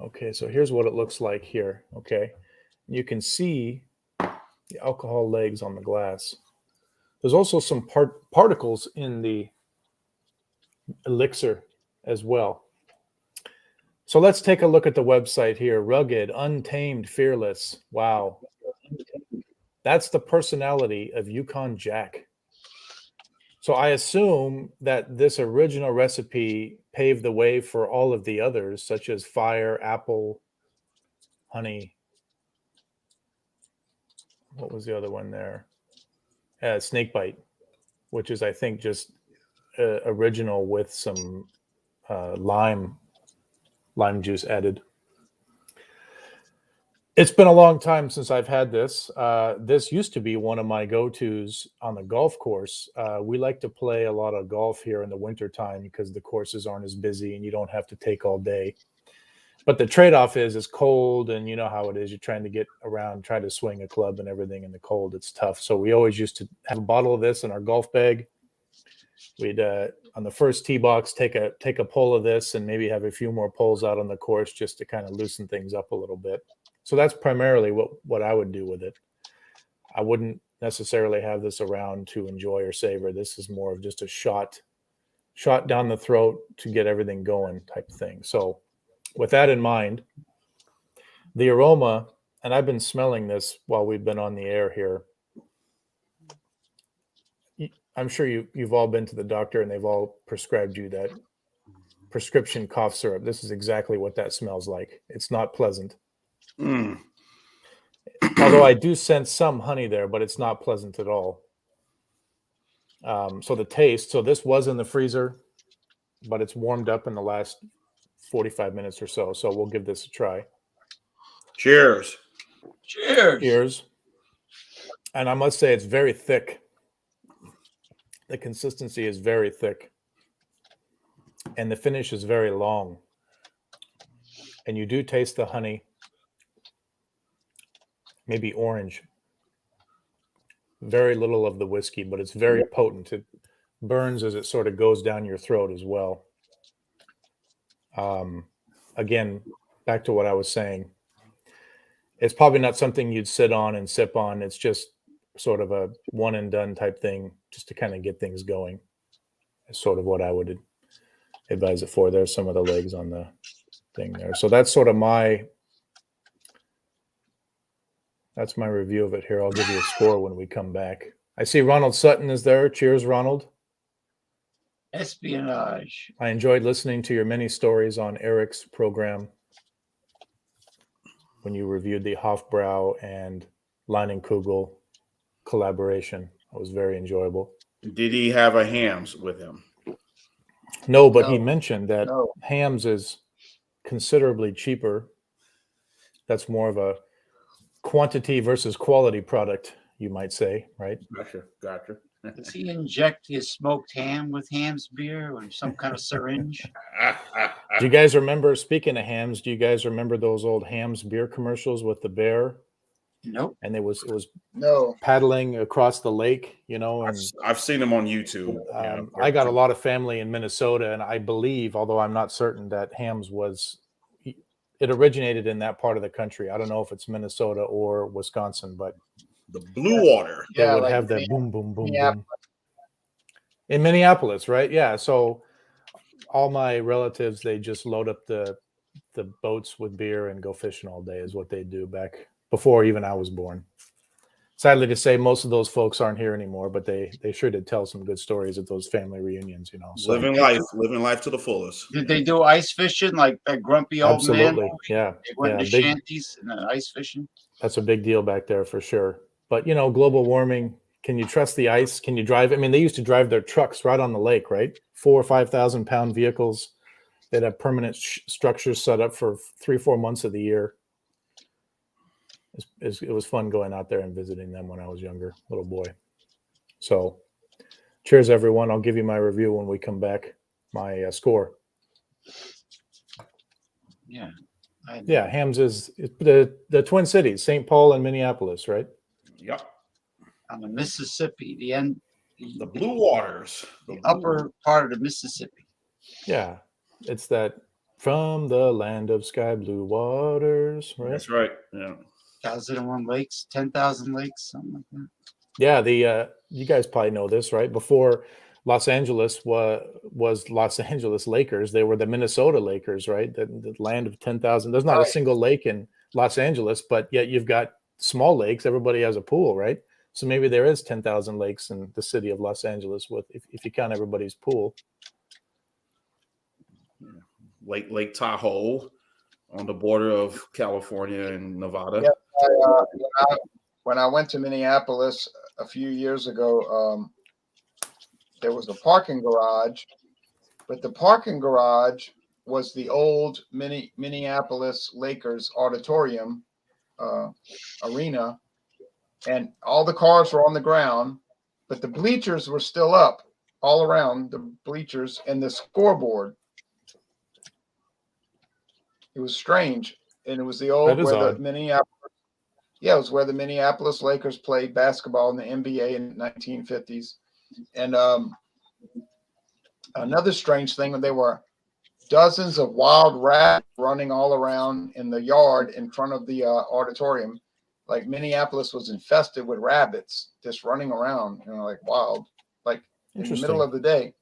Okay, so here's what it looks like here. Okay, you can see the alcohol legs on the glass. There's also some particles in the elixir as well. So let's take a look at the website here. Rugged, untamed, fearless. Wow. That's the personality of Yukon Jack. So I assume that this original recipe paved the way for all of the others, such as fire, apple, honey. What was the other one there? Snakebite, which is, I think, just original with some lime juice added. It's been a long time since I've had this. This used to be one of my go-tos on the golf course. We like to play a lot of golf here in the wintertime because the courses aren't as busy and you don't have to take all day. But the trade-off is it's cold, and you know how it is. You're trying to get around, try to swing a club and everything in the cold. It's tough. So we always used to have a bottle of this in our golf bag. We'd on the first tee box take a pull of this and maybe have a few more pulls out on the course just to kind of loosen things up a little bit. So that's primarily what I would do with it. I wouldn't necessarily have this around to enjoy or savor. This is more of just a shot down the throat to get everything going type thing. So with that in mind, the aroma, and I've been smelling this while we've been on the air here. I'm sure you've all been to the doctor and they've all prescribed you that prescription cough syrup. This is exactly what that smells like. It's not pleasant. Mm. Although I do sense some honey there, but it's not pleasant at all. So the taste, so this was in the freezer, but it's warmed up in the last 45 minutes or so. So we'll give this a try. Cheers. Cheers. Cheers. And I must say it's very thick. The consistency is very thick. And the finish is very long. And you do taste the honey. Maybe orange. Very little of the whiskey, but it's very potent. It burns as it sort of goes down your throat as well. Again, back to what I was saying. It's probably not something you'd sit on and sip on. It's just sort of a one and done type thing just to kind of get things going. It's sort of what I would advise it for. There's some of the legs on the thing there. So that's sort of that's my review of it here. I'll give you a score when we come back. I see Ronald Sutton is there. Cheers, Ronald. Espionage. I enjoyed listening to your many stories on Eric's program when you reviewed the Hofbrau and Leinenkugel collaboration. It was very enjoyable. Did he have a hams with him? No, but he No. mentioned that No. Hams is considerably cheaper. That's more of a quantity versus quality product, you might say, right? Gotcha. Does he inject his smoked ham with Ham's beer or some kind of syringe? Do you guys remember, speaking of hams, do you guys remember those old Hams beer commercials with the bear? Nope. And it was No. paddling across the lake, you know, and I've seen him on YouTube. I got a lot of family in Minnesota, and I believe, although I'm not certain, that Hams it originated in that part of the country. I don't know if it's Minnesota or Wisconsin, but the Blue Water. they Yeah, would like have that boom, boom, boom, Minneapolis. boom. In Minneapolis, right? Yeah. So all my relatives, they just load up the boats with beer and go fishing all day is what they do back before even I was born. Sadly to say, most of those folks aren't here anymore, but they sure did tell some good stories at those family reunions, you know. So Living life to the fullest. Did they do ice fishing like that grumpy old absolutely, man? yeah, They went yeah, to big, shanties and ice fishing. that's a big deal back there for sure. But you know, global warming. Can you trust the ice? Can you drive? I mean, they used to drive their trucks right on the lake, right? 4,000 or 5,000 pound vehicles. They'd have structures set up for 3-4 months of the year. It was fun going out there and visiting them when I was younger, little boy. So, cheers, everyone. I'll give you my review when we come back. My score. Yeah. Yeah, Hams is the Twin Cities, St. Paul and Minneapolis, right? Yep. On the Mississippi, The Blue Waters. the upper part of the Mississippi. Yeah, it's that from the land of sky blue waters, right? That's right. Yeah. 1,001 lakes, 10,000 lakes, something like that. Yeah, you guys probably know this, right? Before Los Angeles was Los Angeles Lakers, they were the Minnesota Lakers, right? The land of 10,000. There's not a single lake in Los Angeles, but yet you've got small lakes. Everybody has a pool, right? So maybe there is 10,000 lakes in the city of Los Angeles if you count everybody's pool. Lake Tahoe on the border of California and Nevada. Yeah, when I went to Minneapolis a few years ago, there was a parking garage, but the parking garage was the old Minneapolis Lakers auditorium arena, and all the cars were on the ground, but the bleachers were still up all around the bleachers and the scoreboard. It was strange, and it was the old where the Minneapolis. Yeah, it was where the Minneapolis Lakers played basketball in the NBA in the 1950s. And another strange thing, there were dozens of wild rats running all around in the yard in front of the auditorium. Like Minneapolis was infested with rabbits just running around, like wild, like in the middle of the day.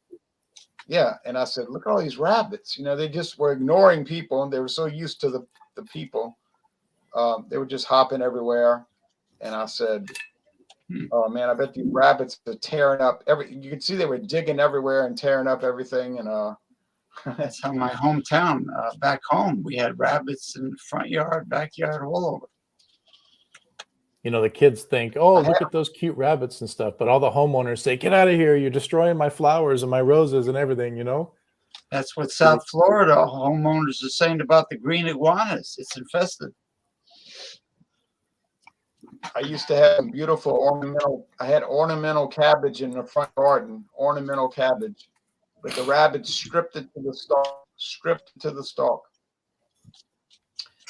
Yeah, and I said, look at all these rabbits. They just were ignoring people, and they were so used to the people. They were just hopping everywhere. And I said, oh, man, I bet these rabbits are tearing up you could see they were digging everywhere and tearing up everything. And that's how my hometown, back home, we had rabbits in the front yard, backyard, all over. The kids think, oh, look at those cute rabbits and stuff. But all the homeowners say, get out of here. You're destroying my flowers and my roses and everything, That's what South Florida homeowners are saying about the green iguanas. It's infested. I used to have beautiful ornamental cabbage in the front garden, ornamental cabbage. But the rabbits stripped it to the stalk.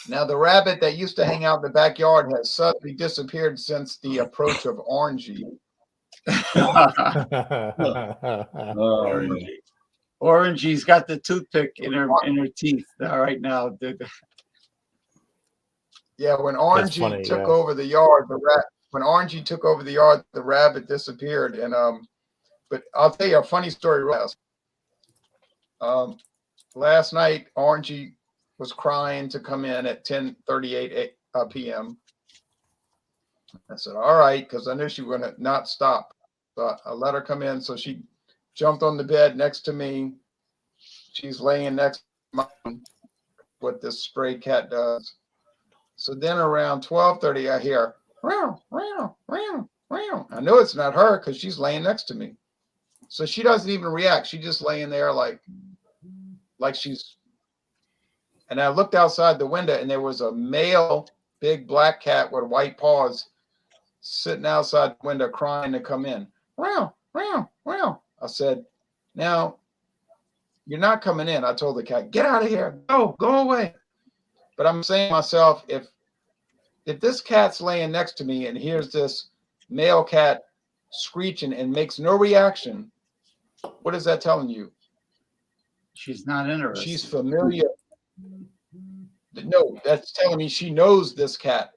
Now, the rabbit that used to hang out in the backyard has suddenly disappeared since the approach of Orangey. Orangey's got the toothpick in her teeth right now. Yeah, when Orangey took over the yard, the rabbit disappeared. And but I'll tell you a funny story. Last night, Orangey was crying to come in at 10:38 p.m. I said, all right, because I knew she was going to not stop. So I let her come in. So she jumped on the bed next to me. She's laying next to mine, what this stray cat does. So then around 12:30, I hear, meow, meow, meow, meow. I know it's not her because she's laying next to me. So she doesn't even react. She's just laying there like she's. And I looked outside the window, and there was a male big black cat with white paws sitting outside the window crying to come in. Meow, meow, meow. I said, now, you're not coming in. I told the cat, get out of here. Go away. But I'm saying to myself, if this cat's laying next to me and hears this male cat screeching and makes no reaction, what is that telling you? She's not interested. She's familiar. No, that's telling me she knows this cat.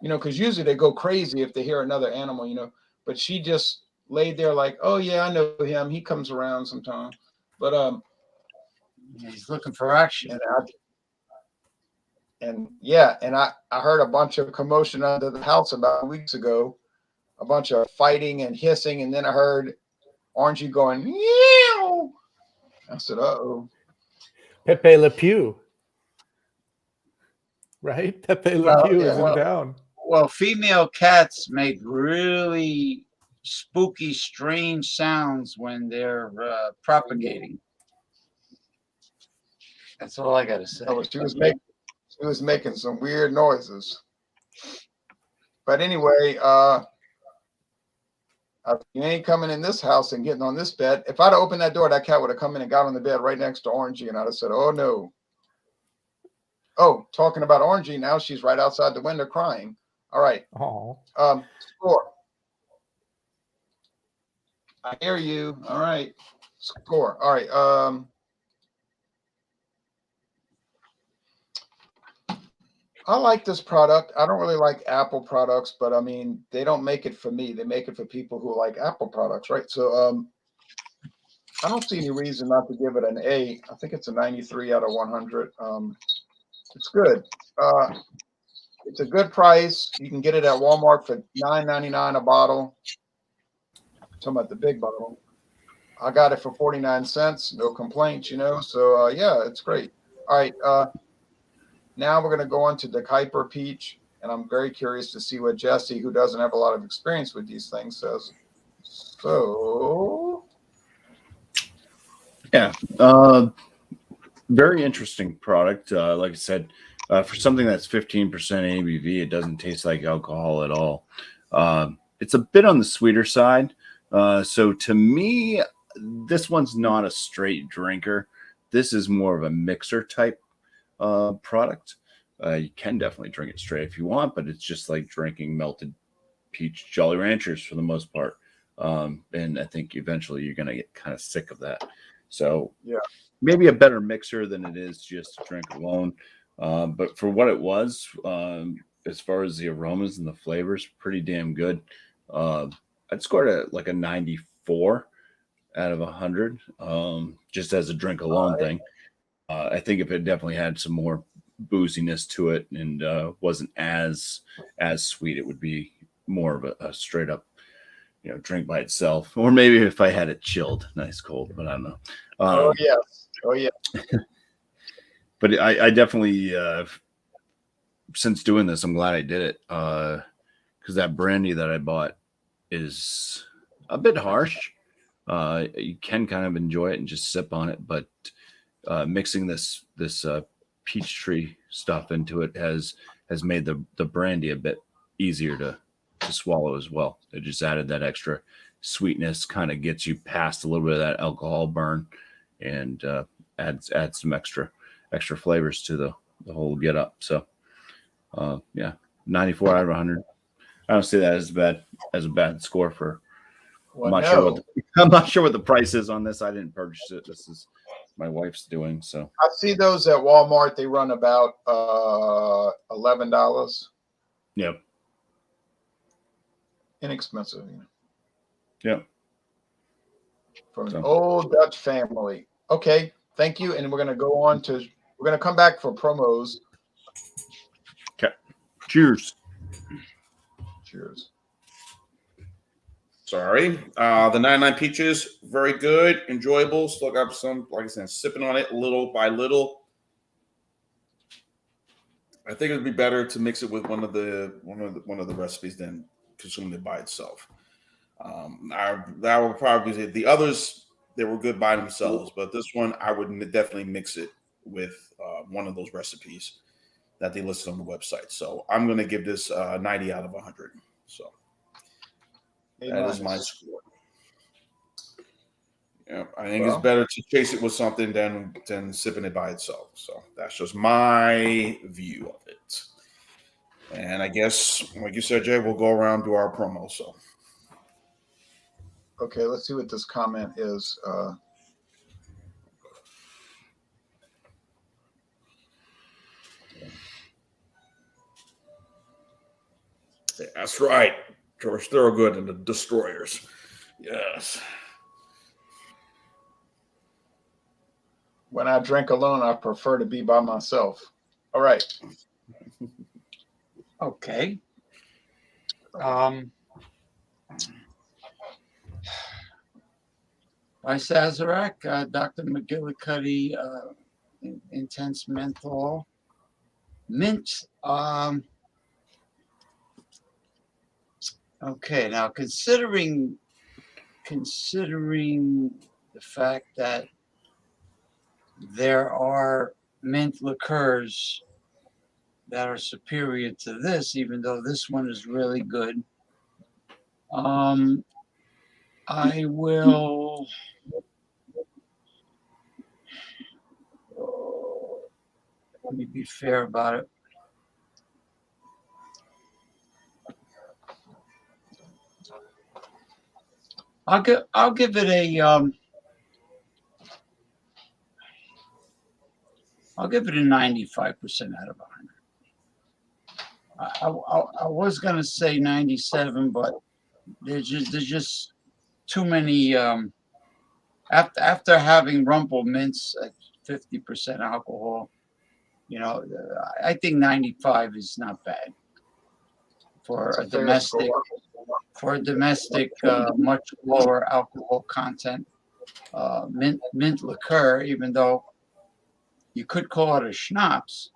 Because usually they go crazy if they hear another animal, but she just laid there like, oh yeah, I know him. He comes around sometimes. But he's looking for action. And I heard a bunch of commotion under the house about weeks ago, a bunch of fighting and hissing, and then I heard Orangey going, meow. I said, uh-oh. Pepe Le Pew. Right? Pepe Le Pew is in town. Well, female cats make really spooky, strange sounds when they're propagating. That's all I got to say. Oh, she was making some weird noises. But anyway, you ain't coming in this house and getting on this bed. If I'd have opened that door, that cat would have come in and got on the bed right next to Orangey, and I'd have said, oh no. Oh, talking about Orangey, now she's right outside the window crying. All right. Oh. Score. I hear you. All right. Score. All right. I like this product. I don't really like Apple products, but I mean, they don't make it for me. They make it for people who like Apple products, right? So I don't see any reason not to give it an A. I think it's a 93 out of 100. It's good. It's a good price. You can get it at Walmart for $9.99 a bottle. I'm talking about the big bottle. I got it for 49 cents. No complaints, So yeah, it's great. All right. Now we're going to go on to the Kuiper Peach, and I'm very curious to see what Jesse, who doesn't have a lot of experience with these things, says. So, yeah, very interesting product. Like I said, for something that's 15% ABV, it doesn't taste like alcohol at all. It's a bit on the sweeter side. So to me, this one's not a straight drinker. This is more of a mixer type product. You can definitely drink it straight if you want, but it's just like drinking melted peach Jolly Ranchers for the most part. And I think eventually you're going to get kind of sick of that. So yeah, maybe a better mixer than it is just to drink alone. But for what it was, as far as the aromas and the flavors, pretty damn good. I'd scored it like a 94 out of 100, just as a drink alone thing. I think if it definitely had some more booziness to it and wasn't as sweet, it would be more of a straight up, drink by itself. Or maybe if I had it chilled, nice cold, but I don't know. Oh yeah. But I definitely, since doing this, I'm glad I did it, because that brandy that I bought is a bit harsh. You can kind of enjoy it and just sip on it, but mixing this peach tree stuff into it has made the brandy a bit easier to swallow as well. It just added that extra sweetness, kind of gets you past a little bit of that alcohol burn, and adds some extra flavors to the whole get up. So yeah, 94 out of 100. I don't see that as a bad score for. Well, I'm not sure what the price is on this. I didn't purchase it. This is my wife's doing. So I see those at Walmart. They run about $11. Yep. Inexpensive. Yep. From an old Dutch family. Okay, thank you. And we're going to come back for promos. Okay. Cheers. Cheers. Sorry. The 99 Peaches, very good, enjoyable. Still got some, like I said, sipping on it little by little. I think it would be better to mix it with one of the recipes than consuming it by itself. That would probably be it. The others, they were good by themselves, but this one I would definitely mix it with one of those recipes that they listed on the website. So I'm going to give this 90 out of 100. So that is my score. Yeah, I think it's better to chase it with something than sipping it by itself. So that's just my view of it. And I guess, like you said, Jay, we'll go around and do our promo. So Okay, let's see what this comment is. that's right, George Thorogood and the Destroyers. Yes. When I drink alone, I prefer to be by myself. All right. Okay. By Sazerac, Dr. McGillicuddy, Intense Menthol. Mint. Okay, now considering the fact that there are mint liqueurs that are superior to this, even though this one is really good, I will. Let me be fair about it. I'll give it a I'll give it a 95% out of 100. I was gonna say 97, but there's just too many. After having Rumple Mints at 50% alcohol, I think 95 is not bad for a domestic. For a domestic, much lower alcohol content mint liqueur, even though you could call it a schnapps.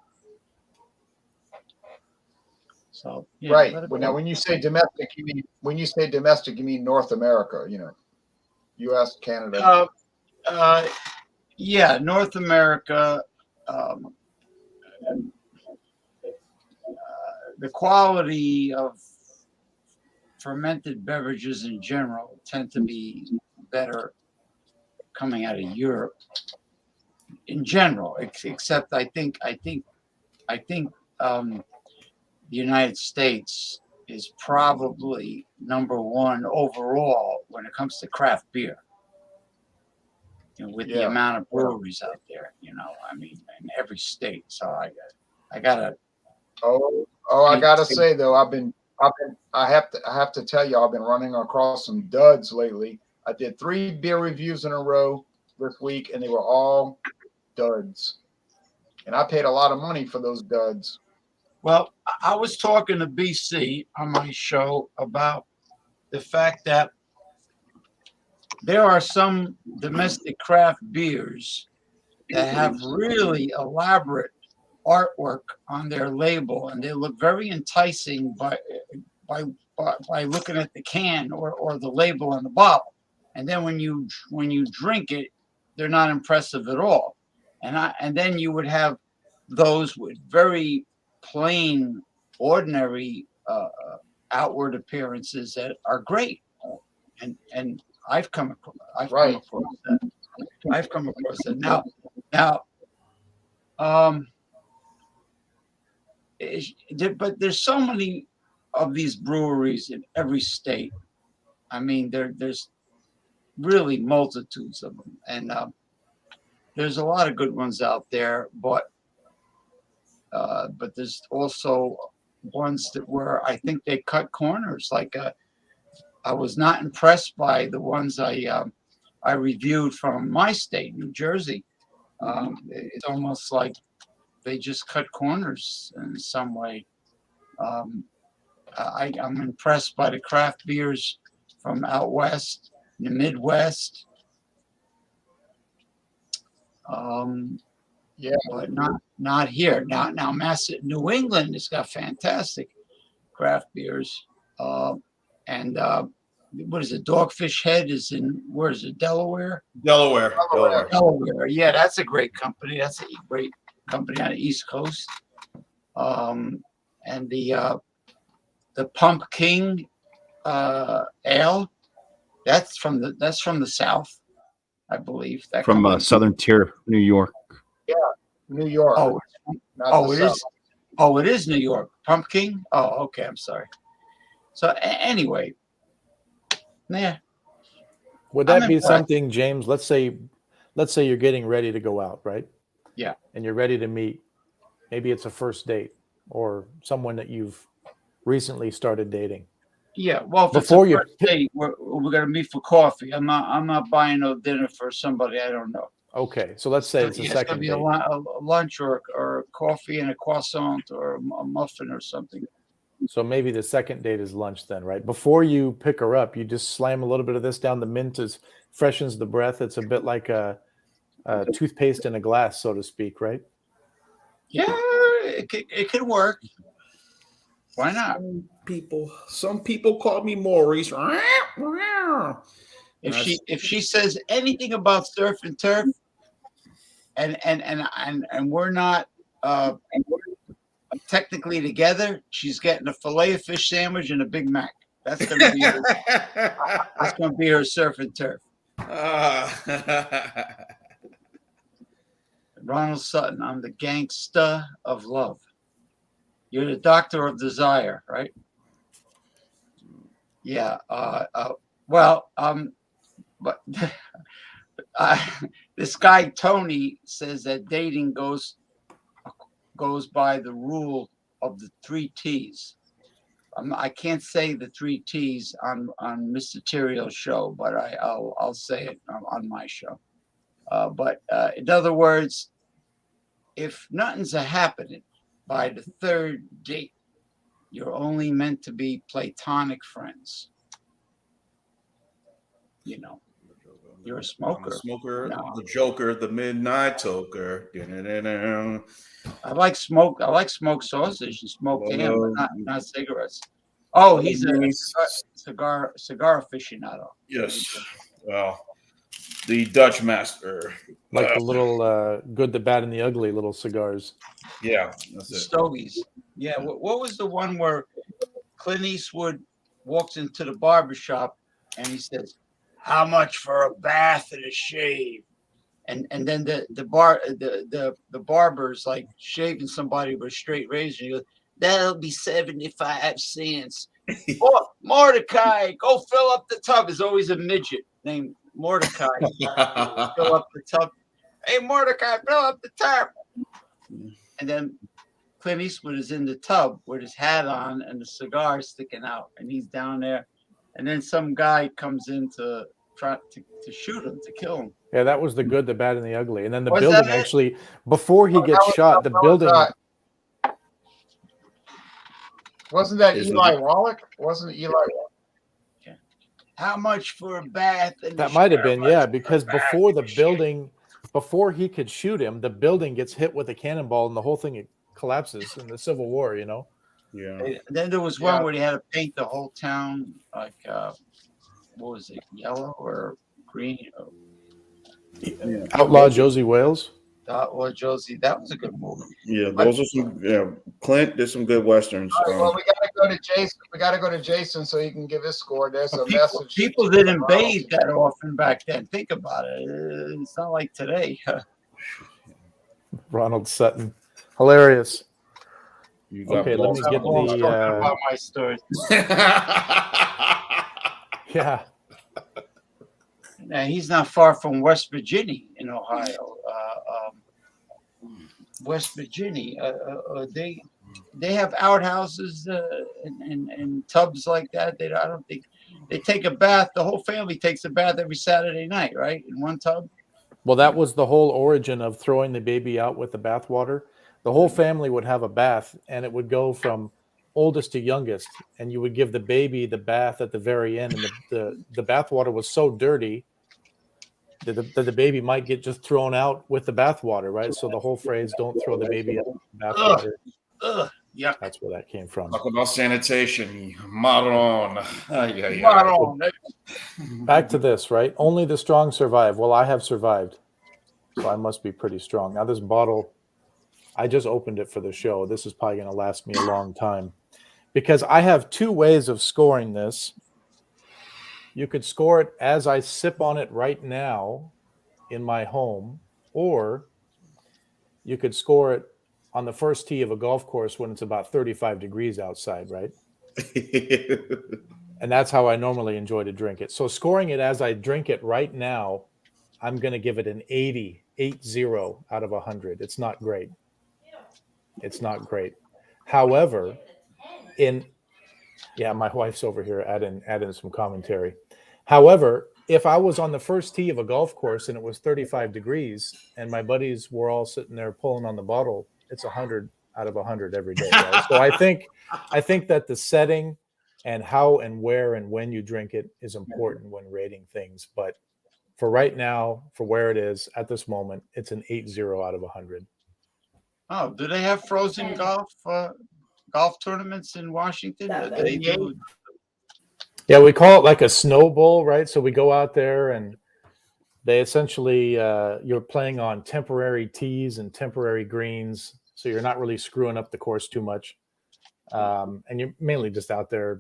So yeah, right. Well, now, when you say domestic, you mean North America. U.S., Canada. Yeah, North America. The quality of fermented beverages in general tend to be better coming out of Europe in general, except I think the United States is probably number one overall when it comes to craft beer. With the amount of breweries out there, I mean, in every state. So I gotta. I gotta say though, I have to tell you, I've been running across some duds lately. I did 3 beer reviews in a row this week, and they were all duds. And I paid a lot of money for those duds. Well, I was talking to BC on my show about the fact that there are some domestic craft beers that have really elaborate artwork on their label, and they look very enticing by looking at the can or the label on the bottle. And then when you drink it, they're not impressive at all. And then you would have those with very plain, ordinary outward appearances that are great. And I've come across that. I've come across that. Now, but there's so many of these breweries in every state. I mean, there's really multitudes of them, and there's a lot of good ones out there. But there's also ones where I think they cut corners. Like I was not impressed by the ones I reviewed from my state, New Jersey. It's almost like they just cut corners in some way. I'm impressed by the craft beers from out west, the Midwest. Yeah. But not here. Now, New England has got fantastic craft beers. And what is it? Dogfish Head is in, where is it? Delaware? Delaware. Delaware. Yeah, that's a great company. That's a great company on the East Coast. And the Pump King Ale, that's from the South, I believe. That From company. Southern Tier, New York. New York. Oh, not the it South. is. Oh, it is New York. Pumpkin. Oh, okay. I'm sorry. So anyway, yeah. Would that I'm be impressed. something, James? Let's say you're getting ready to go out, right? Yeah. And you're ready to meet. Maybe it's a first date or someone that you've recently started dating. Yeah. Well, if Before it's a you first date, we're gonna meet for coffee. I'm not buying no dinner for somebody I don't know. Okay, so let's say it's a Yeah, it's second gonna be date. a lunch or a coffee and a croissant or a muffin or something. So maybe the second date is lunch then, right? Before you pick her up, you just slam a little bit of this down. The mint freshens the breath. It's a bit like a toothpaste in a glass, so to speak, right? Yeah, it could work. Why not? Some people call me Maurice. If she says anything about surf and turf, and we're not technically together, she's getting a fillet of fish sandwich and a Big Mac. That's gonna be her surf and turf. Ronald Sutton, I'm the gangsta of love. You're the doctor of desire, right? Yeah. But this guy Tony says that dating goes by the rule of the 3 T's. I can't say the 3 T's on Mr. Terrio's show, but I'll say it on my show. But in other words, if nothing's happening by the 3rd date, you're only meant to be platonic friends. You know, you're a smoker. Smoker, No. the Joker, the Midnight Toker. Da-da-da-da. I like smoked sausage and smoked ham, but not cigarettes. Oh, he's a cigar aficionado. Yes. Well, the Dutch master. Like the little good, the bad, and the ugly little cigars. Yeah, that's it. Stogies. Yeah. What was the one where Clint Eastwood walks into the barbershop and he says, "How much for a bath and a shave?" And then the barber's like shaving somebody with a straight razor. And he goes, "That'll be 75 cents." Oh, Mordecai, go fill up the tub. There's always a midget named Mordecai. Fill up the tub. Hey, Mordecai, fill up the tub. And then Clint Eastwood is in the tub with his hat on and the cigar sticking out, and he's down there. And then some guy comes in to try to shoot him, to kill him. Yeah, that was the good, the bad, and the ugly. And then the Was building that it? actually, before he gets shot, the building. Wasn't that Eli Wallach? Wasn't it Eli Wallach? Yeah. How much for a bath? And That might have been, yeah, because before the building, before he could shoot him, the building gets hit with a cannonball and the whole thing collapses in the Civil War, you know? Yeah. And then there was one where they had to paint the whole town like, what was it, yellow or green? Outlaw Josie Wales. Well, Josie, that was a good movie. Yeah, those are some. Yeah, Clint did some good westerns. All right, well, we got to go to Jason. We got to go to Jason so he can give his score. There's a message. People didn't bathe that often back then. Think about it. It's not like today. Ronald Sutton. Hilarious. Okay, let me get about my story. Yeah. Now, he's not far from West Virginia in Ohio. West Virginia, they have outhouses and tubs like that. I don't think they take a bath. The whole family takes a bath every Saturday night, right? In one tub. Well, that was the whole origin of throwing the baby out with the bathwater. The whole family would have a bath, and it would go from oldest to youngest, and you would give the baby the bath at the very end, and the bath water was so dirty that the baby might get just thrown out with the bath water, right? So the whole phrase, don't throw the baby out with the bath Ugh. water, Ugh, yuck. that's where that came from. Talk about sanitation. Maron. Yeah. Maron. Back to this, right? Only the strong survive. Well, I have survived, so I must be pretty strong. Now, this bottle, I just opened it for the show. This is probably going to last me a long time because I have two ways of scoring this. You could score it as I sip on it right now in my home, or you could score it on the first tee of a golf course when it's about 35 degrees outside, right? And that's how I normally enjoy to drink it. So scoring it as I drink it right now, I'm going to give it an 80 out of 100. It's not great. It's not great. However, my wife's over here adding some commentary. However, if I was on the first tee of a golf course and it was 35 degrees and my buddies were all sitting there pulling on the bottle, it's 100 out of 100 every day. Right? So I think that the setting and how and where and when you drink it is important when rating things. But for right now, for where it is at this moment, it's an 80 out of 100. Oh, do they have frozen golf tournaments in Washington? Do they do? Yeah, we call it like a snow bowl, right? So we go out there and they essentially, you're playing on temporary tees and temporary greens. So you're not really screwing up the course too much. And you're mainly just out there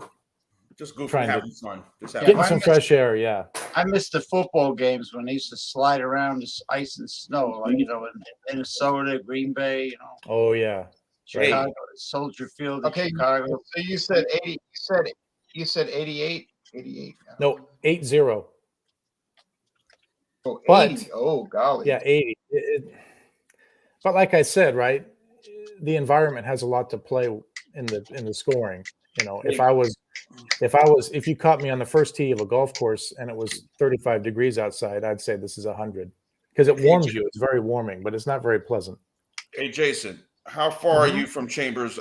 Just goofy, trying to having fun. Just having getting fun. some fresh air. Yeah. I miss the football games when they used to slide around this ice and snow, like, in Minnesota, Green Bay, Oh, yeah. Chicago, Soldier Field in Okay, Chicago. so you said 80. You said 88. 88. No, 80. Oh, But- 80. Oh, golly. Yeah, 80. But like I said, right, the environment has a lot to play in the scoring. If you caught me on the first tee of a golf course and it was 35 degrees outside, I'd say this is 100 because it warms you. It's very warming, but it's not very pleasant. Hey, Jason, how far are you from Chambers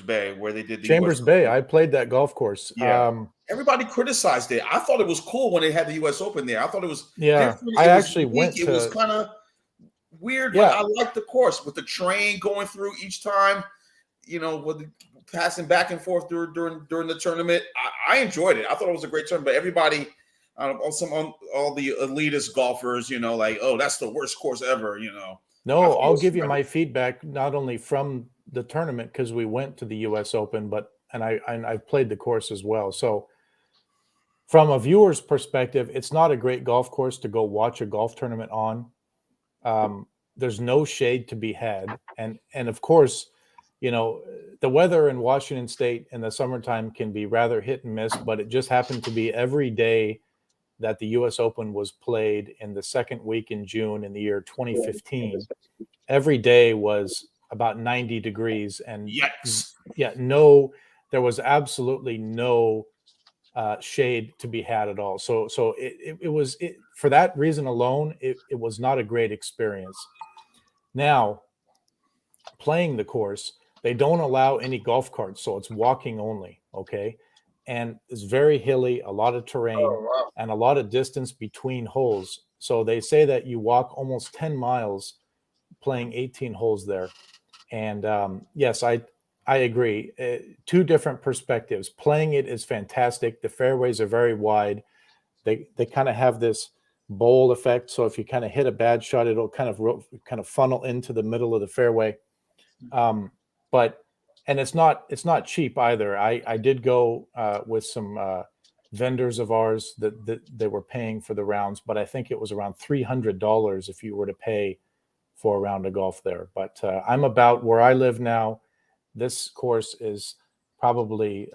Bay, where they did the Chambers US Bay, Open? I played that golf course. Yeah. Everybody criticized it. I thought it was cool when they had the U.S. Open there. I thought it was different. I It was actually unique. went It to. was kind of weird, Yeah. but I liked the course with the train going through each time. With the passing back and forth during the tournament. I enjoyed it. I thought it was a great tournament. But everybody, all the elitist golfers, like, oh, that's the worst course ever. No, I'll give you my feedback not only from the tournament because we went to the U.S. Open, but I've played the course as well. So from a viewer's perspective, it's not a great golf course to go watch a golf tournament on. There's no shade to be had, and of course, the weather in Washington State in the summertime can be rather hit and miss. But it just happened to be every day that the U.S. Open was played in the second week in June in the year 2015. Every day was about 90 degrees, and Yikes. there was absolutely no shade to be had at all. So it was for that reason alone, it was not a great experience. Now, playing the course, they don't allow any golf carts, so it's walking only. Okay, and it's very hilly, a lot of terrain, and a lot of distance between holes. So they say that you walk almost 10 miles playing 18 holes there. And yes, I agree. Two different perspectives. Playing it is fantastic. The fairways are very wide. They kind of have this bowl effect. So if you kind of hit a bad shot, it'll kind of funnel into the middle of the fairway. And it's not cheap either. I did go with some vendors of ours that they were paying for the rounds, but I think it was around $300 if you were to pay for a round of golf there. But I'm about where I live now. This course is probably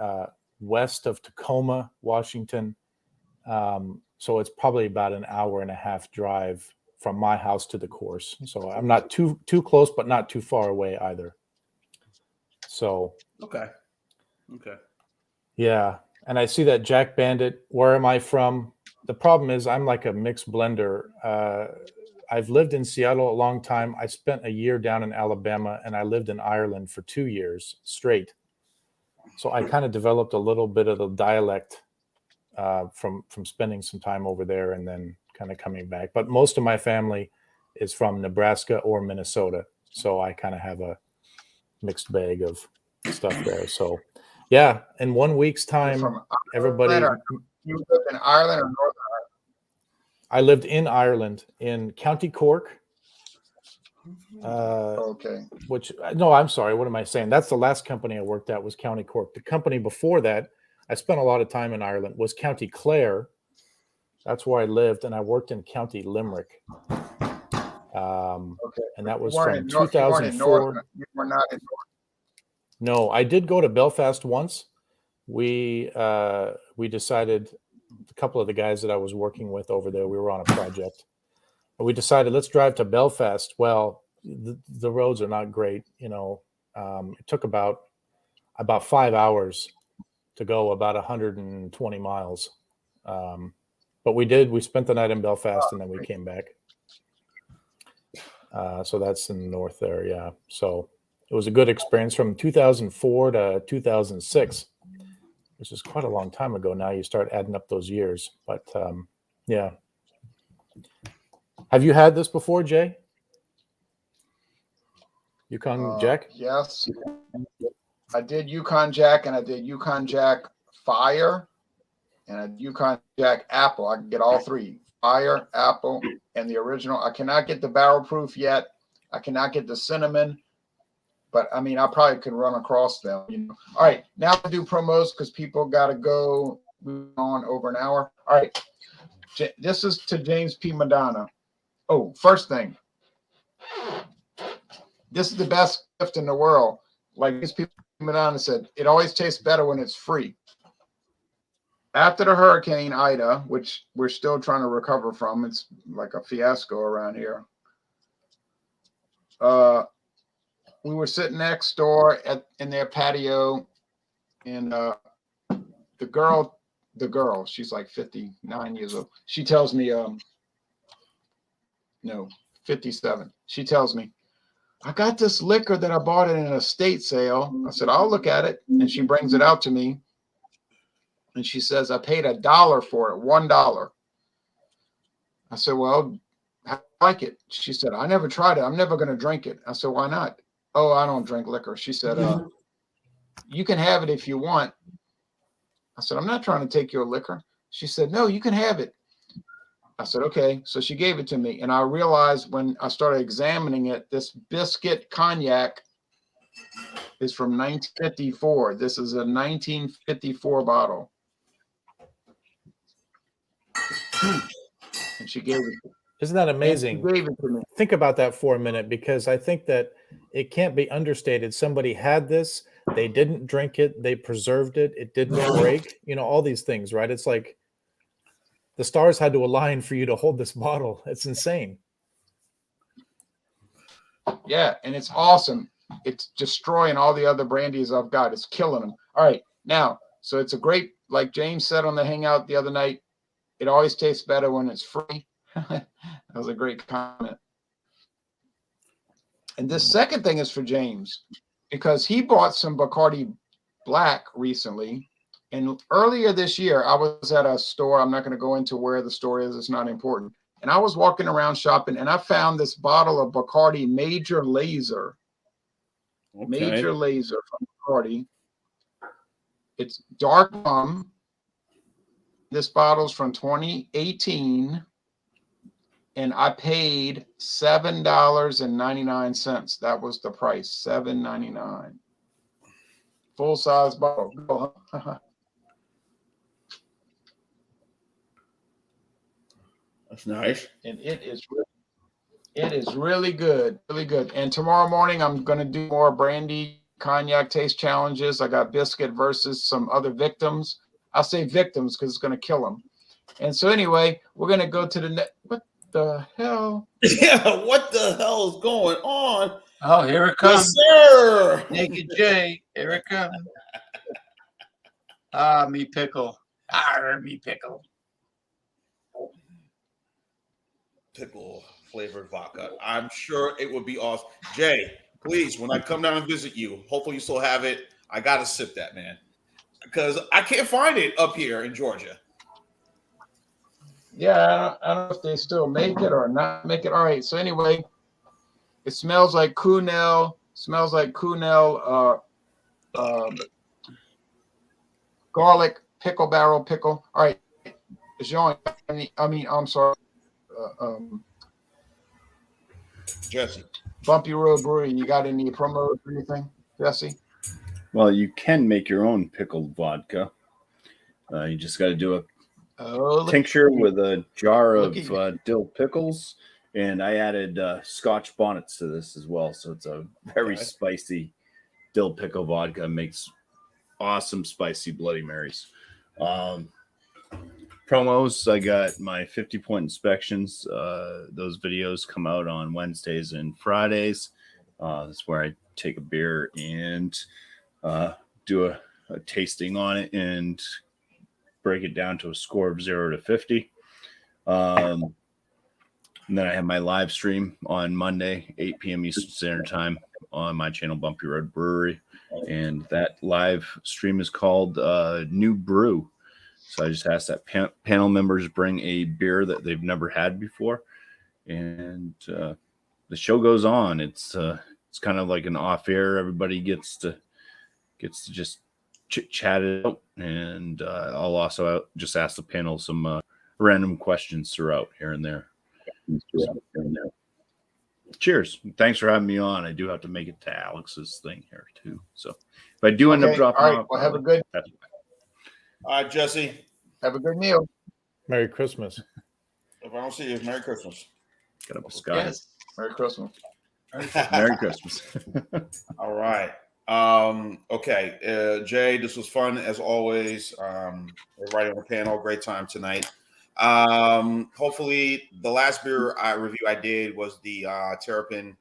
west of Tacoma, Washington. So it's probably about an hour and a half drive from my house to the course. So I'm not too close, but not too far away either. So Okay. Yeah. And I see that Jack Bandit, where am I from? The problem is I'm like a mixed blender. I've lived in Seattle a long time. I spent a year down in Alabama, and I lived in Ireland for 2 years straight. So I kind of developed a little bit of the dialect from spending some time over there and then kind of coming back. But most of my family is from Nebraska or Minnesota, so I kind of have a mixed bag of stuff there. So yeah, in 1 week's time, From everybody. Ireland, you live in Ireland or Northern I lived in Ireland in County Cork. Okay. Which no, I'm sorry. What am I saying? That's the last company I worked at was County Cork. The company before that, I spent a lot of time in Ireland, was County Clare. That's where I lived, and I worked in County Limerick. Okay. And that was You weren't from in Nor- 2004. You were not in North. No, I did go to Belfast once. We decided, a couple of the guys that I was working with over there, we were on a project. We decided, let's drive to Belfast. Well, the roads are not great. You know, it took about 5 hours to go about 120 miles. But we spent the night in Belfast and then we came back. So that's in the north there. Yeah. So it was a good experience from 2004 to 2006, which is quite a long time ago. Now you start adding up those years, but yeah. Have you had this before, Jay? Yukon Jack? Yes. I did Yukon Jack and I did Yukon Jack Fire and a Yukon Jack Apple. I can get all three: Fire, Apple, and the original. I cannot get the barrel proof yet. I cannot get the cinnamon, but I mean, I probably could run across them. You know. All right, now I do promos because people got to go. We're on over an hour. All right, this is to James P. Madonna. Oh, first thing, this is the best gift in the world. Like James P. Madonna said, it always tastes better when it's free. After the Hurricane Ida, which we're still trying to recover from, it's like a fiasco around here. We were sitting next door in their patio, and the girl, she's like 59 years old. She tells me, no, 57. She tells me, I got this liquor that I bought at an estate sale. I said, I'll look at it. And she brings it out to me. And she says, I paid $1 for it, $1. I said, well, how do you like it? She said, I never tried it. I'm never going to drink it. I said, why not? Oh, I don't drink liquor. She said, you can have it if you want. I said, I'm not trying to take your liquor. She said, no, you can have it. I said, okay. So she gave it to me. And I realized when I started examining it, this biscuit cognac is from 1954. This is a 1954 bottle. And she gave it. Isn't that amazing? She gave it to me. Think about that for a minute, because I think that it can't be understated. Somebody had this, they didn't drink it, they preserved it, it didn't break, you know, all these things, right? It's like the stars had to align for you to hold this bottle. It's insane. Yeah, and it's awesome. It's destroying all the other brandies I've got. It's killing them. All right, now, so it's a great, like James said on the Hangout the other night, it always tastes better when it's free. That was a great comment. And this second thing is for James, because he bought some Bacardi Black recently. And earlier this year, I was at a store. I'm not going to go into where the store is. It's not important. And I was walking around shopping, and I found this bottle of Bacardi Major Laser. Okay. Major Laser from Bacardi. It's dark rum. This bottle's from 2018. And I paid $7.99. That was the price, $7.99. Full size bottle. That's nice. And it is really good, really good. And tomorrow morning I'm going to do more brandy cognac taste challenges. I got biscuit versus some other victims. I'll say victims because it's going to kill them. And so anyway, we're going to go to the what the hell? Yeah, what the hell is going on? Oh, here it comes. Yes, sir. Naked Jay, here it comes. Ah, me pickle. Ah, me pickle. Pickle flavored vodka. I'm sure it would be awesome. Jay, please, when I come down and visit you, hopefully you still have it. I gotta sip that, man, because I can't find it up here in Georgia. Yeah, I don't know if they still make it or not make it. All right. So anyway, it smells like Kunel. Smells like Kunel. Garlic pickle barrel pickle. All right. It's showing. I'm sorry. Jesse. Bumpy Road Brewery. You got any promos or anything, Jesse? Well, you can make your own pickled vodka. You just got to do a tincture with a jar of dill pickles, and I added Scotch bonnets to this as well. So it's a very spicy dill pickle vodka. Makes awesome spicy Bloody Marys. Promos, I got my 50-point inspections. Those videos come out on Wednesdays and Fridays. That's where I take a beer and do a tasting on it and break it down to a score of 0 to 50. And then I have my live stream on Monday, 8 p.m. Eastern Standard Time on my channel, Bumpy Road Brewery. And that live stream is called New Brew. So I just asked that panel members bring a beer that they've never had before. And the show goes on. It's kind of like an off air. Everybody gets to just chat it out. And I'll also just ask the panel some random questions throughout here and there. Cheers. Thanks for having me on. I do have to make it to Alex's thing here too. So if I do end up dropping off, well, have a good. All right, Jesse. Have a good meal. Merry Christmas. If I don't see you, Merry Christmas. Get up a sky. Yes. Merry Christmas. Merry Christmas. All right. Okay. Jay, this was fun as always. Everybody on the panel, great time tonight. Hopefully the last beer review I did was the Terrapin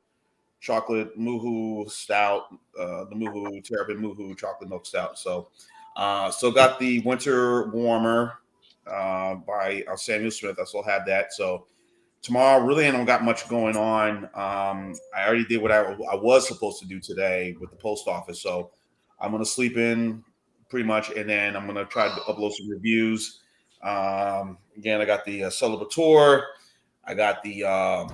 Chocolate Moohoo Stout, the Moohoo Terrapin Moohoo Chocolate Milk Stout. So still got the Winter Warmer by Samuel Smith. I still have that. So tomorrow, really, I don't got much going on. I already did what I was supposed to do today with the post office. So I'm going to sleep pretty much, and then I'm going to try to upload some reviews. Again, I got the Celebrator. I got the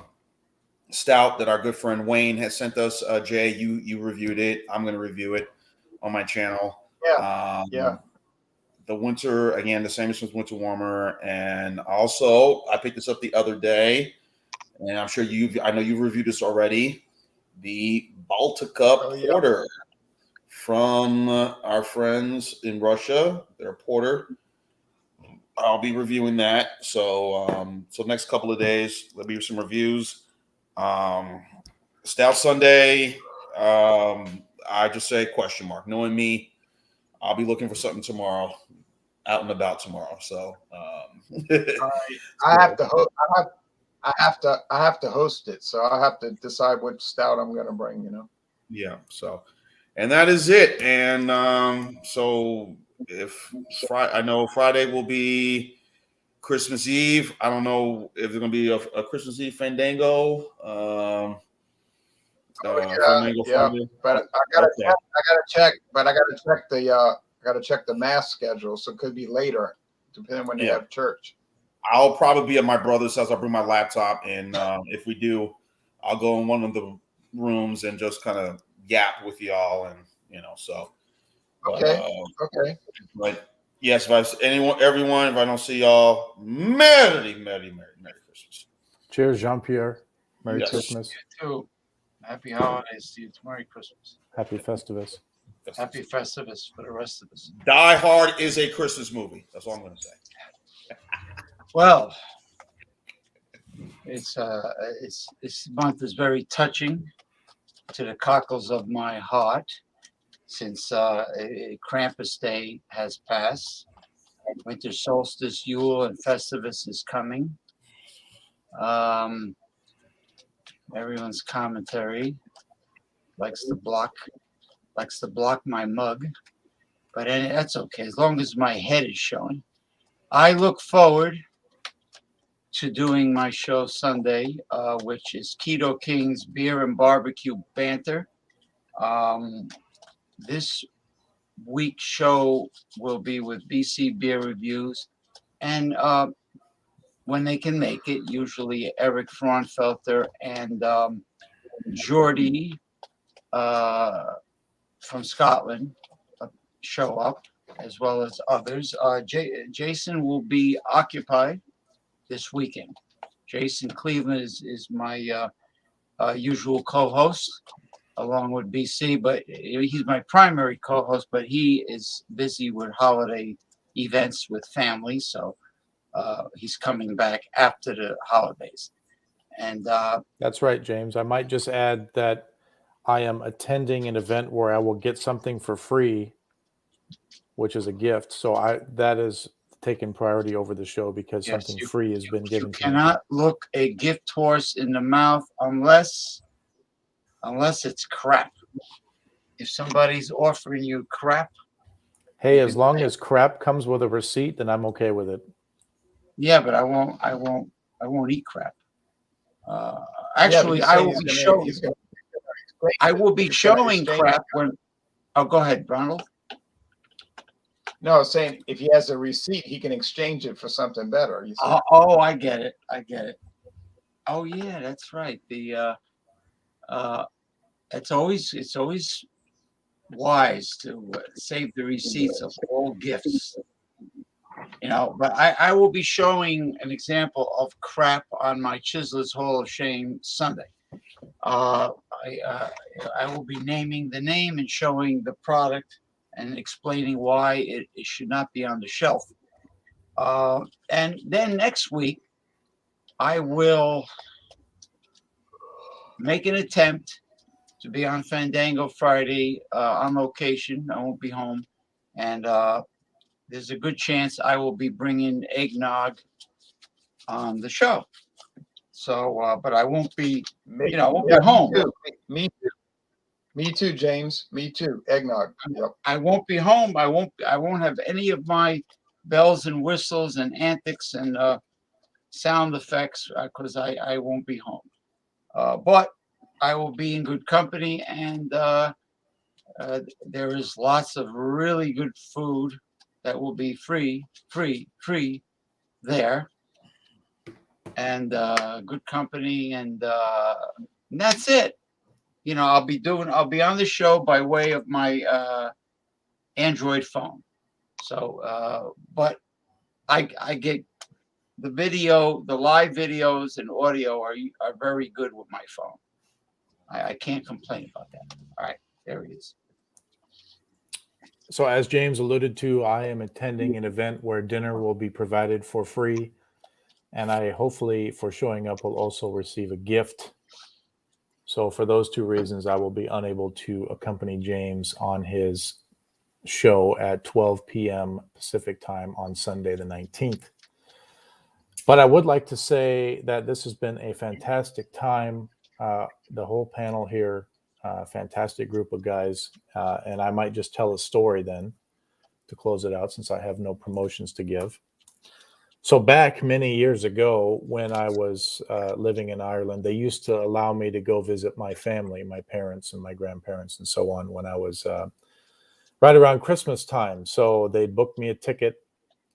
stout that our good friend Wayne has sent us. Jay, you reviewed it. I'm going to review it on my channel. Yeah. The winter, again, the same as Winter Warmer. And also, I picked this up the other day, and I'm sure I know you've reviewed this already. The Baltic Porter from our friends in Russia. Their porter. I'll be reviewing that. So next couple of days, there'll be some reviews. Stout Sunday. I just say question mark. Knowing me, I'll be looking for something tomorrow, out and about tomorrow. So I have to host it, so I have to decide which stout I'm going to bring. Yeah. So, and that is it. And so if I know Friday will be Christmas Eve. I don't know if there's going to be a Christmas Eve Fandango. Fandango Friday. But I gotta check. But I gotta check the mass schedule, so it could be later, depending when they have church. I'll probably be at my brother's house. I'll bring my laptop, and if we do, I'll go in one of the rooms and just kind of yap with y'all, and so. Okay. But yes, if everyone, if I don't see y'all, Merry Christmas. Cheers, Jean-Pierre. Merry Christmas. You too. Happy holidays to you. Merry Christmas. Happy Festivus. Happy Festivus for the rest of us. Die Hard is a Christmas movie. That's all I'm going to say. Well, this month is very touching to the cockles of my heart, since Krampus Day has passed. Winter solstice, Yule, and Festivus is coming. Everyone's commentary likes to block my mug, but that's okay as long as my head is showing. I look forward to doing my show Sunday, which is Keto King's Beer and Barbecue Banter. This week's show will be with BC Beer Reviews. And when they can make it, usually Eric Fraunfelter and Geordie from Scotland show up, as well as others. Jason will be occupied this weekend. Jason Cleveland is my usual co-host, along with BC, but he's my primary co-host, but he is busy with holiday events with family, so he's coming back after the holidays. And That's right, James. I might just add that I am attending an event where I will get something for free, which is a gift. So that is taken priority over the show because yes, something free has been given you to me. cannot look a gift horse in the mouth unless it's crap. If somebody's offering you crap, Hey, as long as crap comes with a receipt, then I'm okay with it. yeah, but I won't eat crap. Actually, I will be showing crap when. Oh, go ahead, Ronald. No, I was saying if he has a receipt, he can exchange it for something better. Oh, I get it. Oh, yeah, that's right. It's always wise to save the receipts of all gifts. But I will be showing an example of crap on my Chislers Hall of Shame Sunday. I will be naming the name and showing the product and explaining why it should not be on the shelf. And then next week, I will make an attempt to be on Fandango Friday on location. I won't be home. And there's a good chance I will be bringing eggnog on the show. So, but I won't be, I won't be home. Me too, James. Me too. Eggnog. Yep. I won't be home. I won't have any of my bells and whistles and antics and sound effects because I won't be home. But I will be in good company, and there is lots of really good food that will be free there, and good company, and that's it. I'll be on the show by way of my Android phone. So, but I get the video, the live videos and audio are very good with my phone. I can't complain about that. All right, there it is. So as James alluded to, I am attending an event where dinner will be provided for free. And I hopefully, for showing up, will also receive a gift. So for those two reasons, I will be unable to accompany James on his show at 12 p.m. Pacific time on Sunday the 19th. But I would like to say that this has been a fantastic time. The whole panel here, fantastic group of guys. And I might just tell a story then to close it out since I have no promotions to give. So back many years ago when I was living in Ireland, they used to allow me to go visit my family, my parents and my grandparents and so on when I was right around Christmas time. So they'd book me a ticket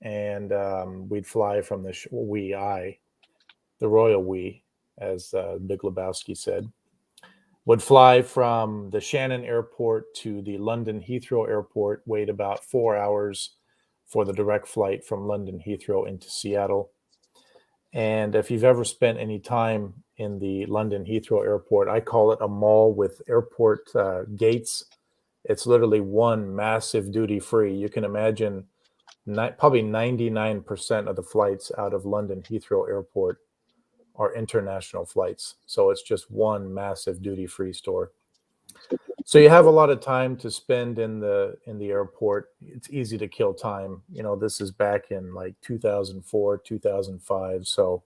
and we'd fly from the royal we, as Big Lebowski said, would fly from the Shannon Airport to the London Heathrow Airport, wait about 4 hours for the direct flight from London Heathrow into Seattle. And if you've ever spent any time in the London Heathrow Airport, I call it a mall with airport gates. It's literally one massive duty free. You can imagine probably 99% of the flights out of London Heathrow Airport are international flights. So it's just one massive duty free store. So you have a lot of time to spend in the airport. It's easy to kill time. This is back in like 2004, 2005. So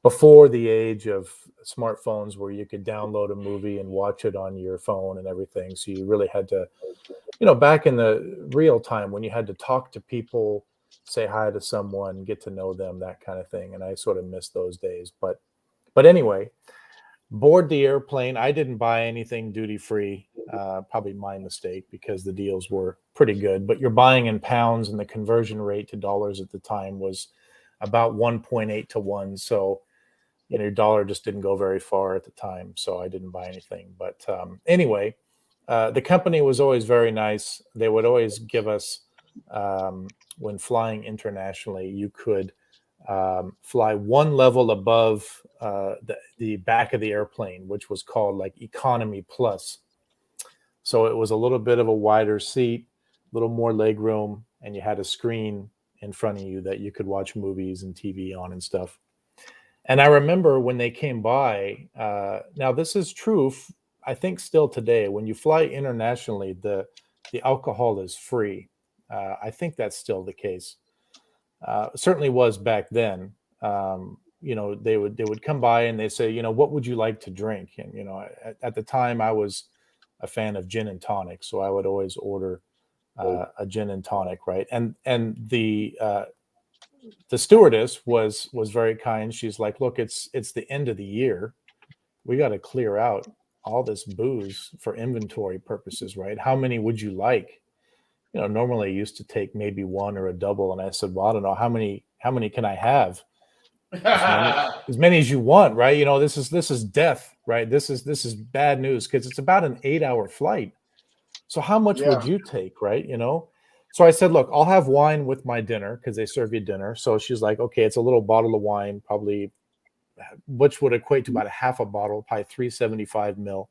before the age of smartphones where you could download a movie and watch it on your phone and everything. So you really had to, back in the real time when you had to talk to people, say hi to someone, get to know them, that kind of thing. And I sort of miss those days. But anyway, board the airplane. I didn't buy anything duty free. Probably my mistake because the deals were pretty good. But you're buying in pounds, and the conversion rate to dollars at the time was about 1.8 to 1. So, your dollar just didn't go very far at the time. So I didn't buy anything. But anyway, the company was always very nice. They would always give us, when flying internationally, you could fly one level above the back of the airplane, which was called like Economy Plus. So it was a little bit of a wider seat, a little more leg room, and you had a screen in front of you that you could watch movies and TV on and stuff. And I remember when they came by, now this is true, I think still today, when you fly internationally, the alcohol is free. I think that's still the case. Certainly was back then. They would come by and they say, what would you like to drink? And, at the time I was a fan of gin and tonic. So I would always order a gin and tonic. Right. And the stewardess was very kind. She's like, look, it's the end of the year. We got to clear out all this booze for inventory purposes. Right. How many would you like? Normally I used to take maybe one or a double. And I said, well, I don't know, how many can I have? As many as you want, right? This is death, right? This is bad news because it's about an 8-hour flight. So how much would you take, right? So I said, look, I'll have wine with my dinner because they serve you dinner. So she's like, okay, it's a little bottle of wine, probably, which would equate to about a half a bottle, probably 375 ml.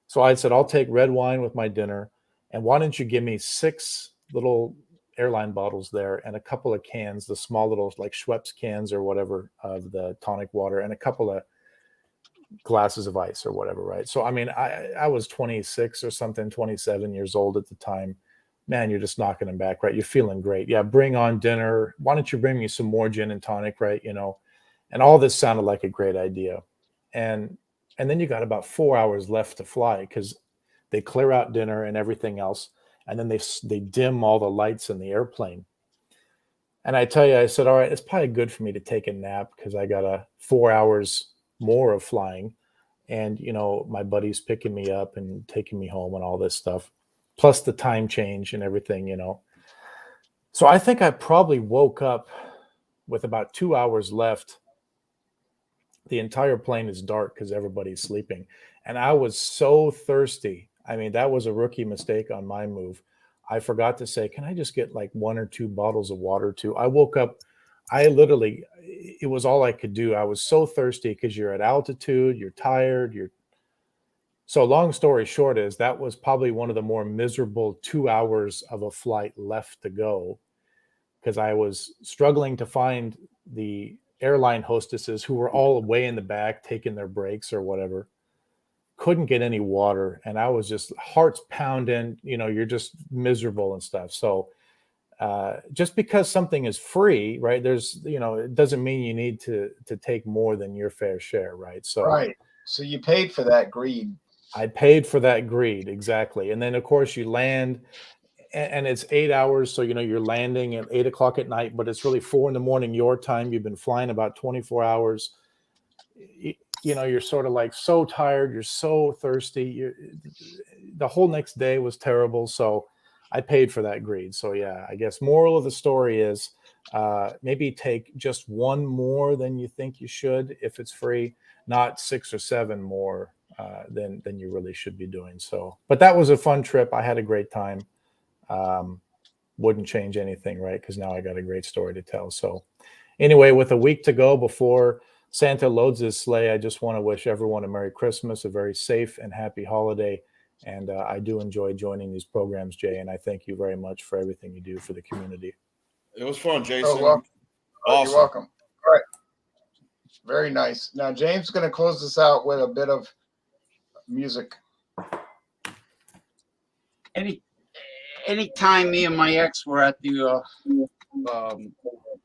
So I said, I'll take red wine with my dinner. And why don't you give me 6 little airline bottles there and a couple of cans, the small little like Schweppes cans or whatever of the tonic water, and a couple of glasses of ice or whatever, right? So, I mean, I was 26 or something, 27 years old at the time. Man, you're just knocking them back, right? You're feeling great. Yeah, bring on dinner. Why don't you bring me some more gin and tonic, right? And all this sounded like a great idea. And then you got about 4 hours left to fly because they clear out dinner and everything else. And then they dim all the lights in the airplane. And I tell you, I said, all right, it's probably good for me to take a nap because I got 4 hours more of flying. And, my buddy's picking me up and taking me home and all this stuff, plus the time change and everything, So I think I probably woke up with about 2 hours left. The entire plane is dark because everybody's sleeping. And I was so thirsty. I mean, that was a rookie mistake on my move. I forgot to say, can I just get like 1 or 2 bottles of water too? I woke up, it was all I could do. I was so thirsty because you're at altitude, you're tired, So long story short is that was probably one of the more miserable 2 hours of a flight left to go because I was struggling to find the airline hostesses who were all way in the back taking their breaks or whatever. Couldn't get any water, and I was just heart's pounding. You're just miserable and stuff. So just because something is free, right? There's, it doesn't mean you need to take more than your fair share, right? So right. So you paid for that greed. I paid for that greed, exactly. And then of course you land, and it's 8 hours. So you're landing at 8 o'clock at night, but it's really 4 a.m. your time. You've been flying about 24 hours. You're sort of like so tired, you're so thirsty. The whole next day was terrible. So I paid for that greed. So yeah, I guess moral of the story is maybe take just 1 more than you think you should if it's free, not 6 or 7 more than you really should be doing. So, but that was a fun trip. I had a great time. Wouldn't change anything, right? Because now I got a great story to tell. So anyway, with a week to go before Santa loads his sleigh, I just want to wish everyone a Merry Christmas, a very safe and happy holiday. And I do enjoy joining these programs, Jay, and I thank you very much for everything you do for the community. It was fun, Jason. Oh, welcome. Awesome. You're welcome. All right. Very nice. Now, James is going to close this out with a bit of music. Anytime me and my ex were at the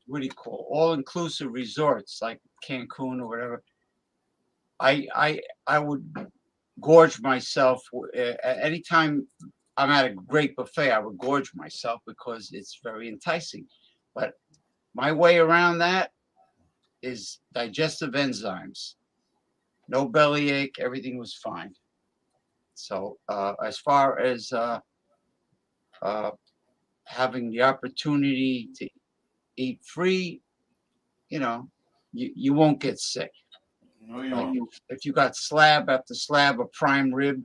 what do you call all-inclusive resorts like Cancun or whatever, I would gorge myself. Anytime I'm at a great buffet, I would gorge myself because it's very enticing. But my way around that is digestive enzymes. No bellyache, everything was fine. So as far as having the opportunity to eat free, you know, you won't get sick. No, you Like don't. if you got slab after slab of prime rib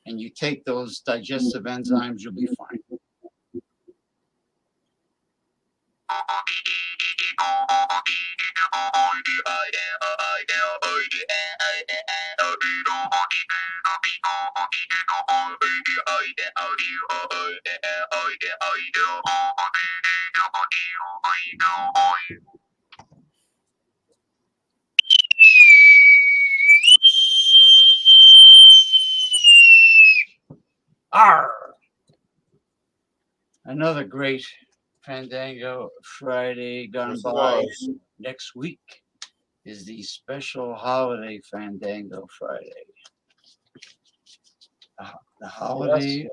and you take those digestive enzymes, you'll be fine. Arr! Another great Fandango Friday gone Yes, it by. was. Next week is the special holiday Fandango Friday. The holiday. Yes.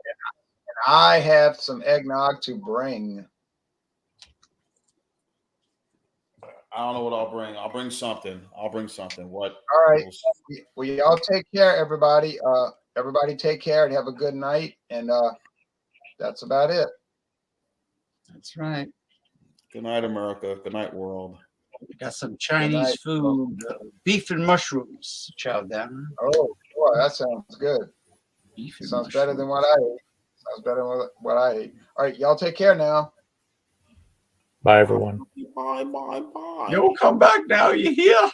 I have some eggnog to bring. I don't know what I'll bring. I'll bring something. What? All right. We'll see. Well, y'all take care, everybody. Everybody take care and have a good night. And that's about it. That's right. Good night, America. Good night, world. We got some Chinese night. food, beef and mushrooms. Chow down. Oh, boy, that sounds good. Beef and Sounds better than mushrooms. what I ate. Sounds better than what I ate. All right, y'all take care now. Bye, everyone. Bye, bye, bye. Yo, come back now. You hear?